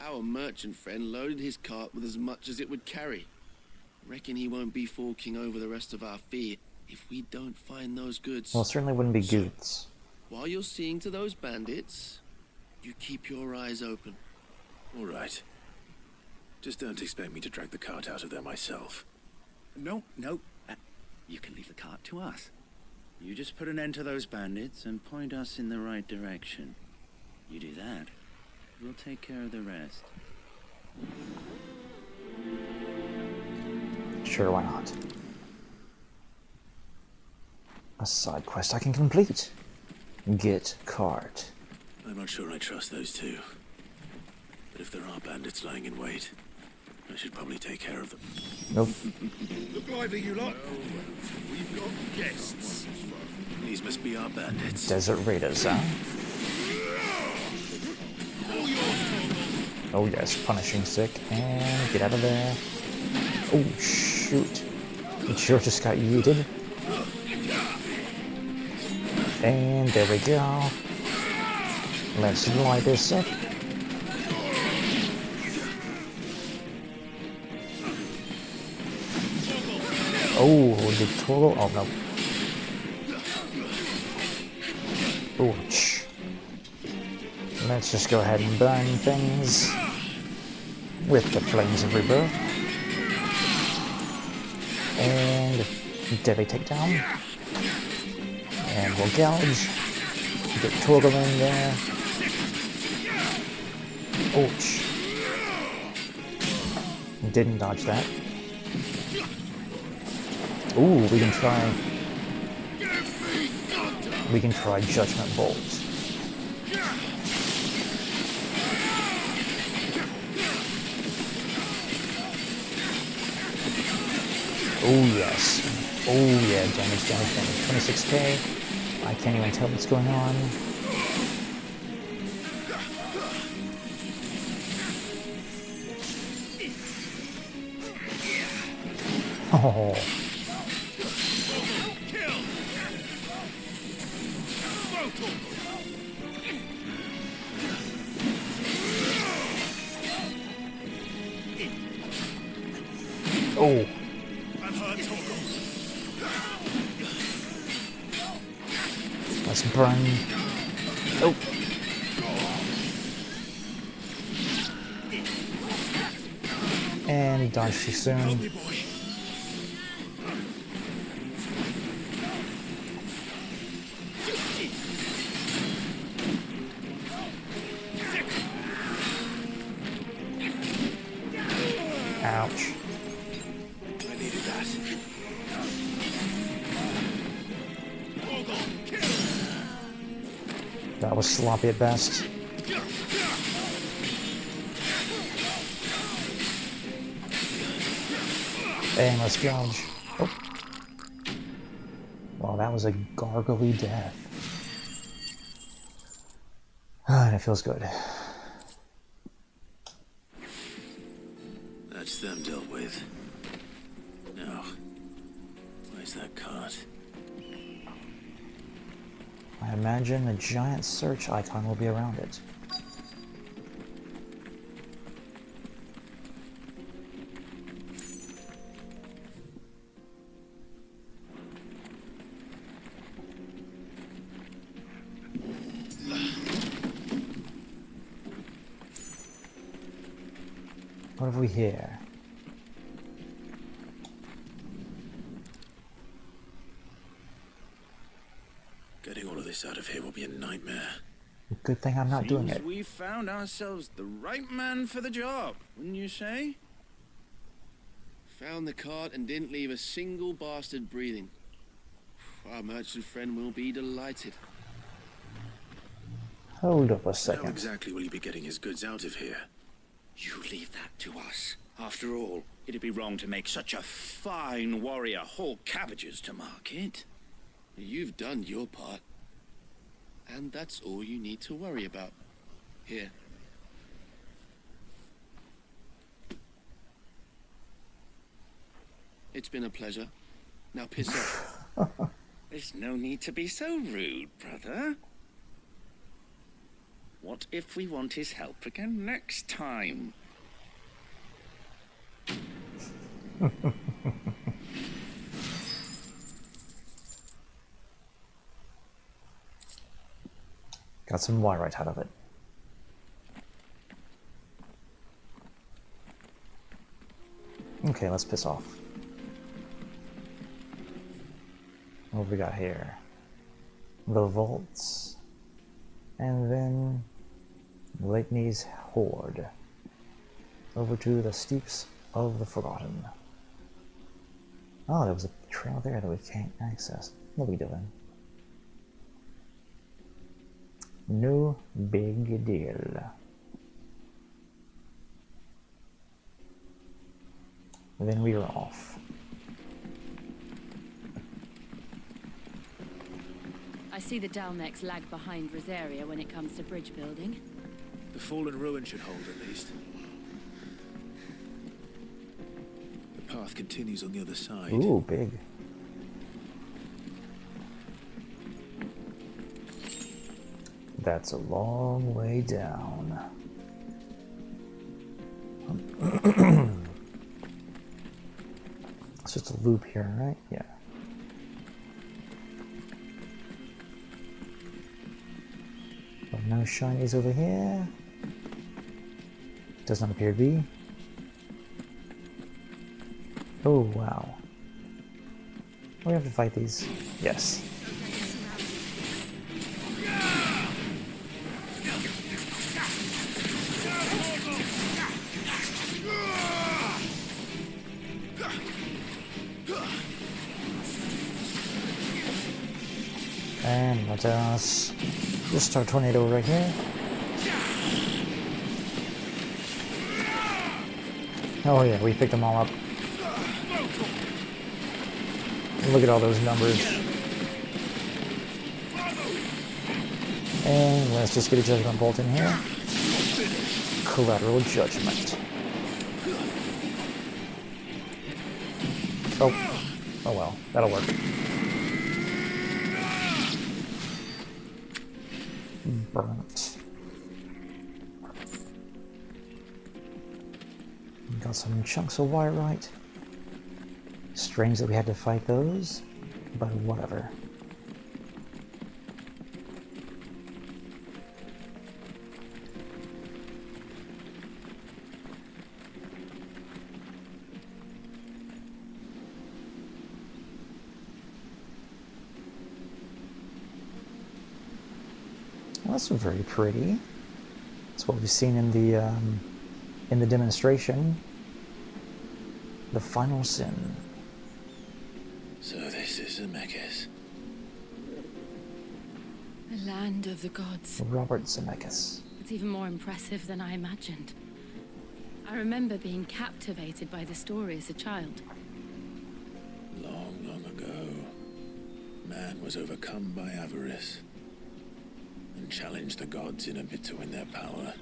our merchant friend loaded his cart with as much as it would carry. Reckon he won't be forking over the rest of our fee if we don't find those goods. Well, it certainly wouldn't be goods. While you're seeing to those bandits, you keep your eyes open. All right. Just don't expect me to drag the cart out of there myself. No. You can leave the cart to us. You just put an end to those bandits and point us in the right direction. You do that, we'll take care of the rest. Sure, why not? A side quest I can complete. Get cart. I'm not sure I trust those two. But if there are bandits lying in wait, I should probably take care of them. Nope. Look lively, you lot. We've got guests. These must be our bandits. Desert Raiders, huh? Oh yes, punishing sick, and get out of there. Oh shoot. It sure just got yeeted. And there we go. Let's light this up. Oh, the Toro. Oh no. Ouch. Let's just go ahead and burn things with the flames of rebirth. And Devi takedown. And we'll gouge. Get Toro in there. Ouch. Didn't dodge that. Ooh, we can try Judgment Bolt. Oh yes. Oh yeah, damage. 26k. I can't even tell what's going on. Oh. Oh. Let's burn. Oh. And dodge too soon. Ouch. I needed that. That was sloppy at best. And let's gouge. Oh. Well, that was a gargly death. And it feels good. That's them dealt with. Now, where's that cart? I imagine a giant search icon will be around it. What have we here? Getting all of this out of here will be a nightmare. Good thing I'm not doing it. We found ourselves the right man for the job, wouldn't you say? Found the cart and didn't leave a single bastard breathing. Our merchant friend will be delighted. Hold up a How second. exactly will he be getting his goods out of here? You leave that to us. After all, it'd be wrong to make such a fine warrior haul cabbages to market. You've done your part. And that's all you need to worry about. Here. It's been a pleasure. Now piss off. There's no need to be so rude, brother. What if we want his help again next time? Got some wire out of it. Okay, let's piss off. What have we got here? The vaults. And then Blakeney's Hoard. Over to the Steeps of the Forgotten. Oh, there was a trail there that we can't access. What are we doing? No big deal. And then we are off. I see the Dalnecs lag behind Rosaria when it comes to bridge building. The fallen ruin should hold at least. The path continues on the other side. Ooh, big. That's a long way down. It's just a loop here, right? Yeah. But no shinies over here. Does not appear to be. Oh, wow. We have to fight these. Yes. And let us just start tornado right here. Oh yeah, we picked them all up. Look at all those numbers. And let's just get a judgment bolt in here. Collateral judgment. Oh. Oh well, that'll work. Burnt. Got some chunks of wire. Strange that we had to fight those, but whatever. Well, that's very pretty. That's what we've seen in the demonstration. The final sin. So this is Zemeckis. The land of the gods. Robert Zemeckis. It's even more impressive than I imagined. I remember being captivated by the story as a child. Long, long ago, man was overcome by avarice and challenged the gods in a bid to win their power.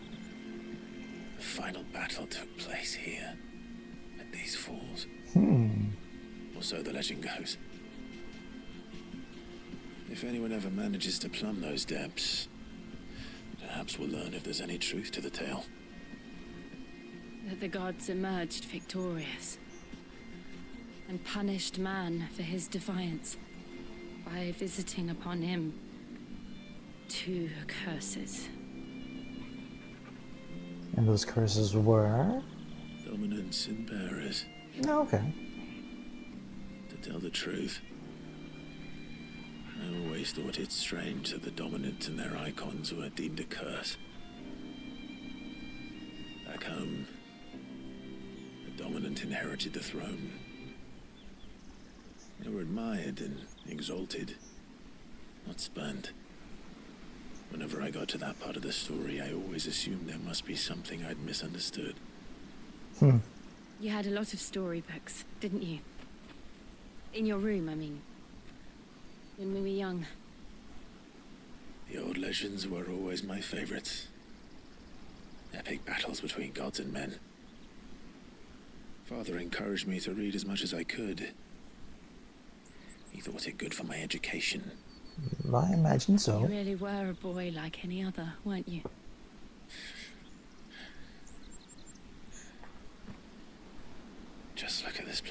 The final battle took place here, at these falls. Or so the legend goes. If anyone ever manages to plumb those depths, perhaps we'll learn if there's any truth to the tale. That the gods emerged victorious and punished man for his defiance by visiting upon him 2 curses. And those curses were? Dominance and bearers. Oh, okay. To tell the truth, I always thought it strange that the dominant and their icons were deemed a curse. Back home, the dominant inherited the throne. They were admired and exalted, not spurned. Whenever I got to that part of the story, I always assumed there must be something I'd misunderstood. You had a lot of storybooks, didn't you? In your room, I mean. When we were young. The old legends were always my favorites. Epic battles between gods and men. Father encouraged me to read as much as I could. He thought it good for my education. I imagine so. You really were a boy like any other, weren't you?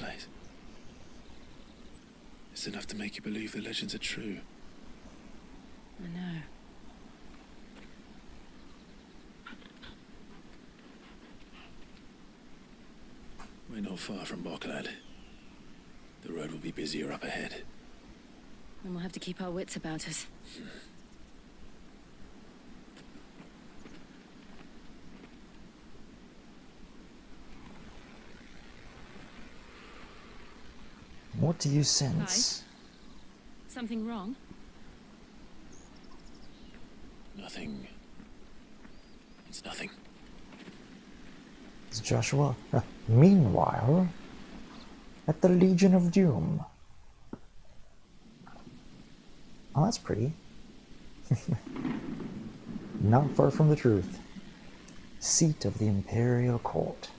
place. It's enough to make you believe the legends are true. I know. We're not far from Boklad. The road will be busier up ahead. And we'll have to keep our wits about us. What do you sense? Something wrong? Nothing. It's nothing. It's Joshua. Meanwhile, at the Legion of Doom. Oh, that's pretty. Not far from the truth. Seat of the Imperial Court.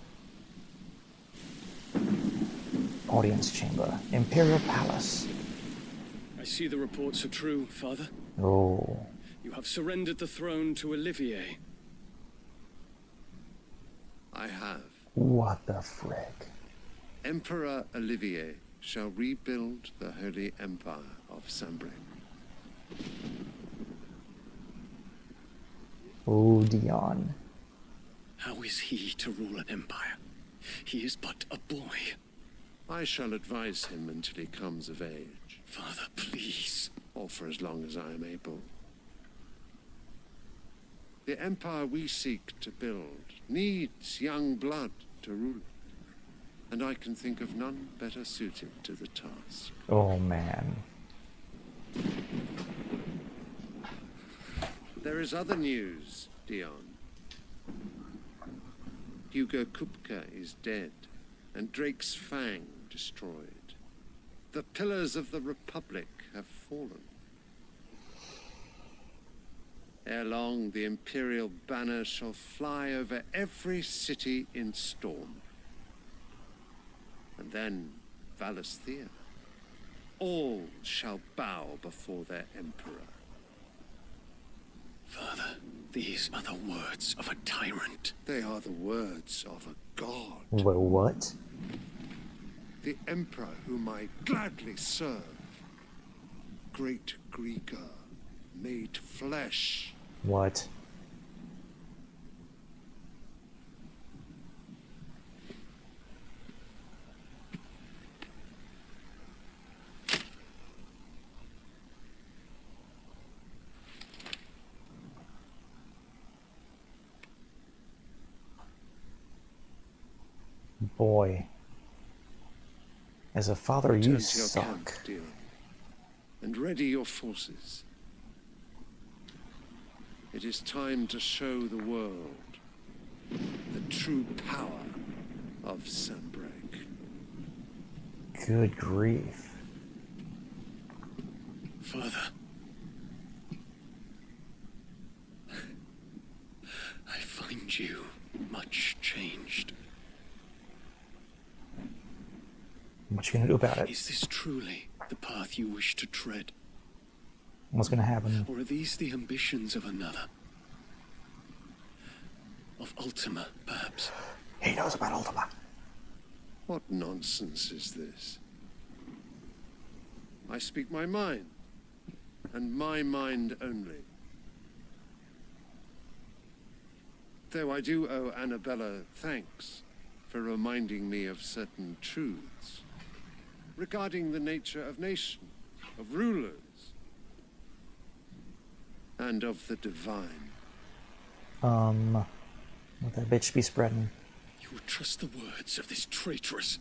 Audience chamber. Imperial Palace. I see the reports are true, Father. Oh. You have surrendered the throne to Olivier. I have. What the frick? Emperor Olivier shall rebuild the Holy Empire of Sambre. Oh, Dion. How is he to rule an empire? He is but a boy. I shall advise him until he comes of age. Father, please. Or for as long as I am able. The empire we seek to build needs young blood to rule it. And I can think of none better suited to the task. Oh, man. There is other news, Dion. Hugo Kupka is dead, and Drake's Fang destroyed. The pillars of the Republic have fallen. Ere long, the Imperial banner shall fly over every city in Storm. And then, Valisthea. All shall bow before their Emperor. Father, these are the words of a tyrant. They are the words of a god. Wait, what? The Emperor whom I gladly serve. Great Greeker, made flesh. What? Boy. As a father, you suck. Camp, Dion, and ready your forces. It is time to show the world the true power of Sanbreak. Good grief. Father. I find you much changed. What you gonna do about it? Is this truly the path you wish to tread? What's gonna happen? Or are these the ambitions of another? Of Ultima, perhaps? He knows about Ultima. What nonsense is this? I speak my mind, and my mind only. Though I do owe Annabella thanks for reminding me of certain truths regarding the nature of nation, of rulers, and of the divine. What that bitch be spreading? You would trust the words of this traitress.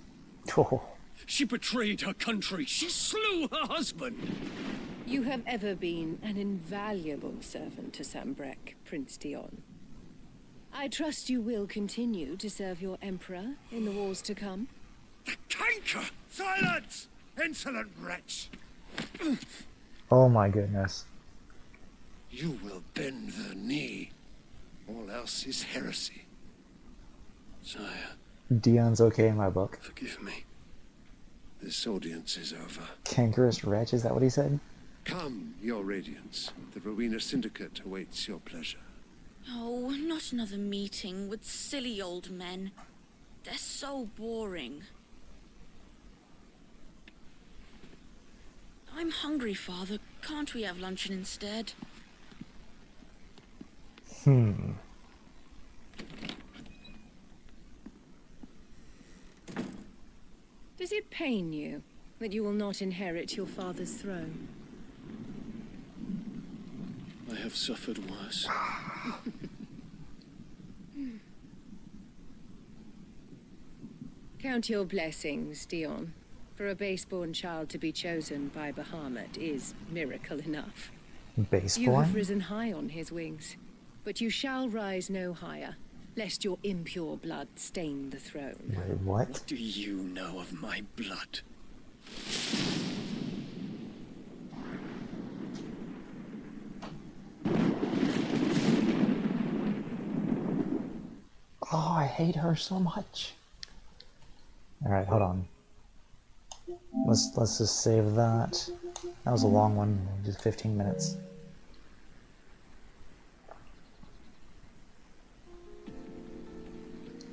Oh. She betrayed her country. She slew her husband. You have ever been an invaluable servant to Sambrek, Prince Dion. I trust you will continue to serve your emperor in the wars to come. The canker! Silence! Insolent wretch! Oh my goodness. You will bend the knee. All else is heresy. Sire. Dion's okay in my book. Forgive me. This audience is over. Cankerous wretch, is that what he said? Come, your radiance. The Rowena Syndicate awaits your pleasure. Oh, not another meeting with silly old men. They're so boring. I'm hungry, Father. Can't we have luncheon instead? Does it pain you that you will not inherit your father's throne? I have suffered worse. Count your blessings, Dion. For a base-born child to be chosen by Bahamut is miracle enough. You Base-born? have risen high on his wings, but you shall rise no higher, lest your impure blood stain the throne. Wait, what? What do you know of my blood? Oh, I hate her so much. Alright, hold on. Let's just save that. That was a long one, just 15 minutes.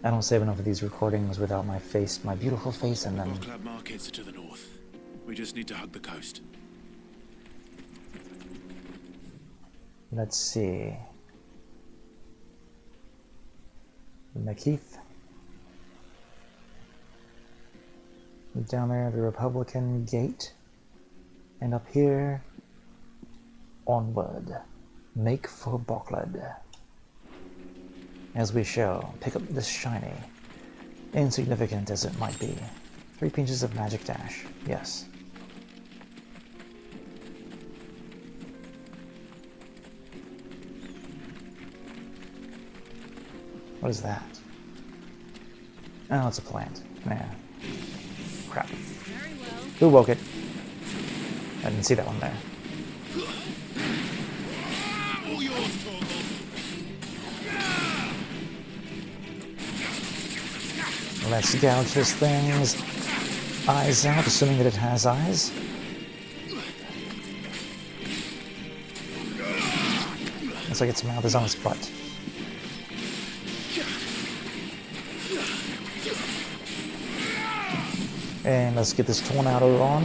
I don't save enough of these recordings without my face, my beautiful face in them. Club markets are to the north. We just need to hug the coast. Let's see. McKeith. Down there, the Republican Gate. And up here, Onward. Make for Bocklad. As we shall pick up this shiny, insignificant as it might be. 3 pinches of magic dash. Yes. What is that? Oh, it's a plant. Nah. Crap. Who woke it? I didn't see that one there. Let's gouge this thing's eyes out, assuming that it has eyes. Looks like its mouth is on its butt. And let's get this tornado on.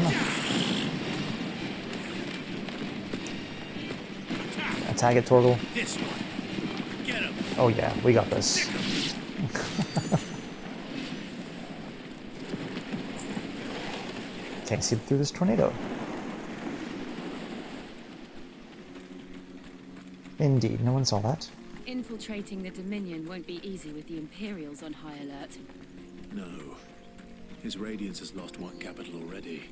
Attack it, Torgal. Oh yeah, we got this. Can't see through this tornado. Indeed, no one saw that. Infiltrating the Dominion won't be easy with the Imperials on high alert. No. His Radiance has lost one capital already.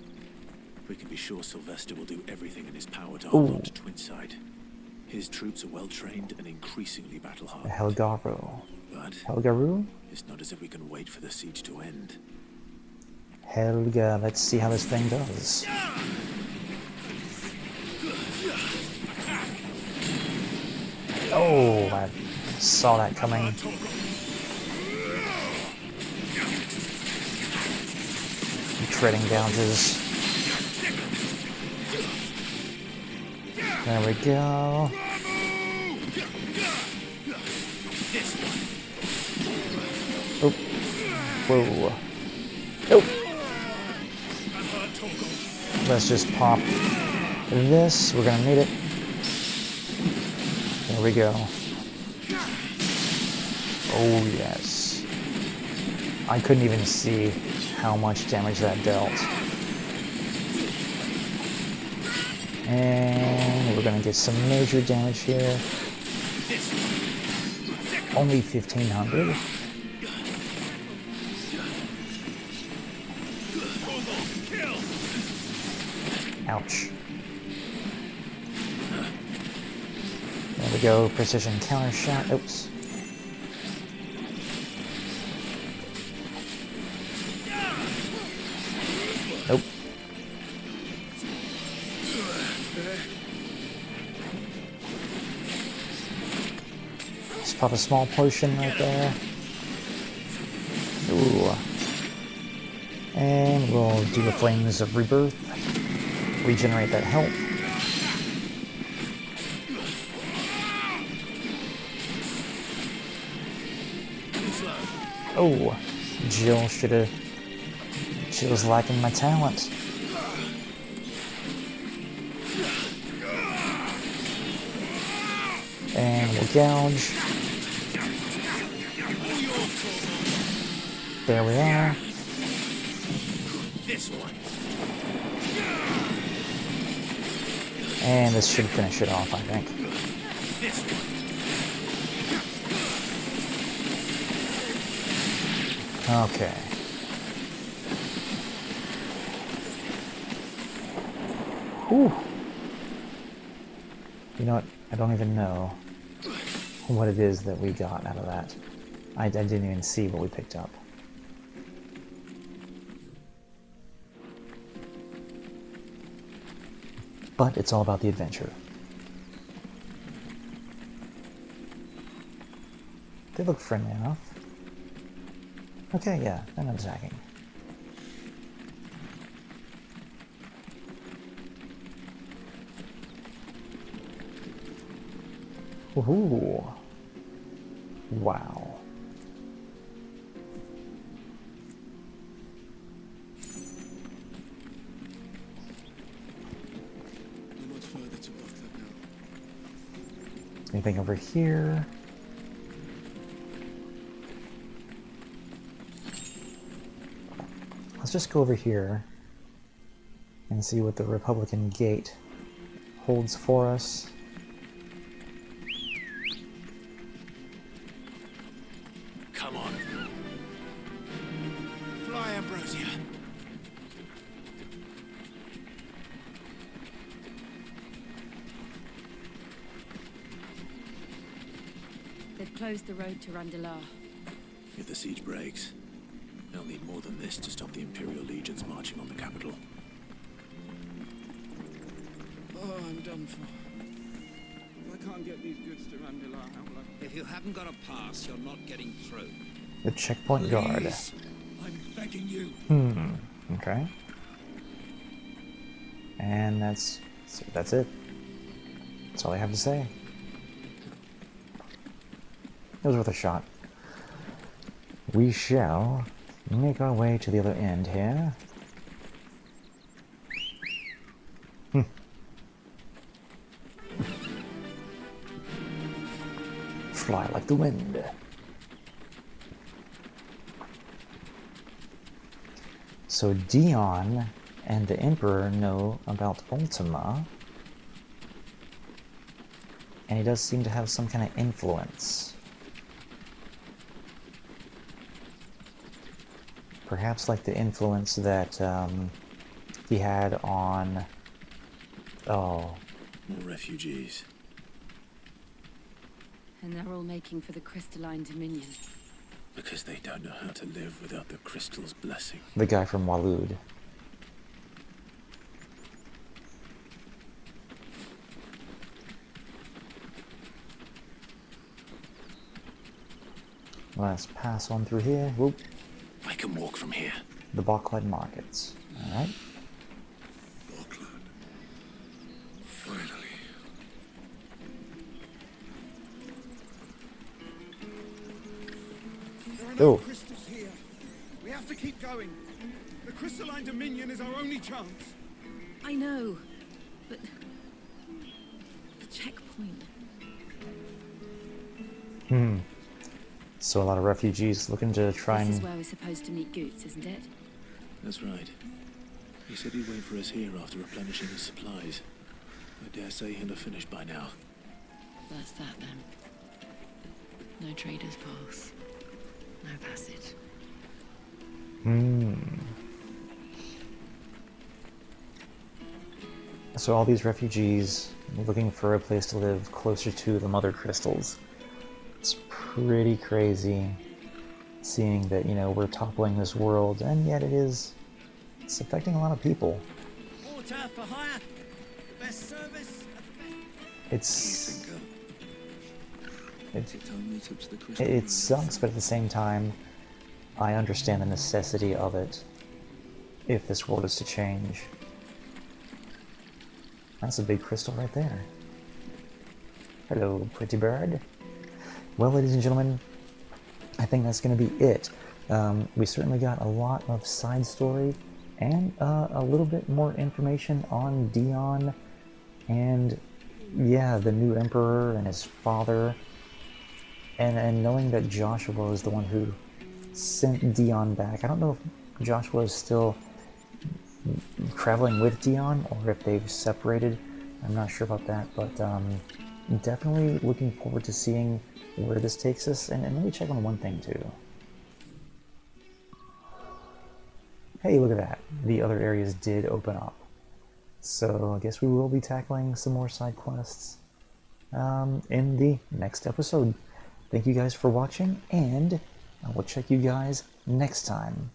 We can be sure Sylvester will do everything in his power to hold on to Twinside. His troops are well trained and increasingly battle-hardened. Helgaru. But Helgaru? it's not as if we can wait for the siege to end. Helga, let's see how this thing does. Oh, I saw that coming. Treading gouges. There we go. Oh. Whoa. Oh. Let's just pop this. We're gonna need it. There we go. Oh yes. I couldn't even see how much damage that dealt. And we're gonna get some major damage here. Only 1,500. Ouch. There we go, precision counter shot. Oops. Nope. Just pop a small potion right there. Ooh. And we'll do the Flames of Rebirth. Regenerate that health. Oh, Jill should have. Jill's lacking my talent. And we'll gouge. There we are. This one. And this should finish it off, I think. This one. Okay. Whew. You know what? I don't even know what it is that we got out of that. I didn't even see what we picked up. But it's all about the adventure. They look friendly enough. Okay, yeah, they're not attacking. Ooh. Wow. Anything over here? Let's just go over here and see what the Republican Gate holds for us. Come on. Fly, Ambrosia. They've closed the road to Randalar. If the siege breaks, they'll need more than this to stop the Imperial legions marching on the capital. Oh, I'm done for. If I can't get these goods to Randalar, how will I... If you haven't got a pass, you're not getting through. The checkpoint guard. I'm begging you. Okay. And that's it. That's all I have to say. It was worth a shot. We shall make our way to the other end here. Fly like the wind. So Dion and the Emperor know about Ultima, and he does seem to have some kind of influence. Perhaps like the influence that he had on... Oh. More refugees. And they're all making for the Crystalline Dominion. Because they don't know how to live without the crystal's blessing. The guy from Walud. Let's pass on through here. Whoop. I can walk from here. The Bocklad markets. Alright. Bocklad. Finally. There are no crystals here. We have to keep going. The Crystalline Dominion is our only chance. I know, but the checkpoint. So a lot of refugees looking to try This is and... where we're supposed to meet Goots, isn't it? That's right. He said he'd wait for us here after replenishing his supplies. I dare say he'll have finished by now. That's that then. No traders pass. No passage. So all these refugees looking for a place to live closer to the mother crystals. It's pretty crazy seeing that, you know, we're toppling this world, and yet it's affecting a lot of people. Water for hire. Best service. It sucks, but at the same time, I understand the necessity of it if this world is to change. That's a big crystal right there. Hello, pretty bird. Well, ladies and gentlemen, I think that's going to be it. We certainly got a lot of side story and a little bit more information on Dion and yeah, the new emperor and his father, and knowing that Joshua is the one who sent Dion back. I don't know if Joshua is still traveling with Dion or if they've separated. I'm not sure about that, but definitely looking forward to seeing where this takes us. And let me check on one thing too. Hey, look at that. The other areas did open up. So I guess we will be tackling some more side quests in the next episode. Thank you guys for watching, and I will check you guys next time.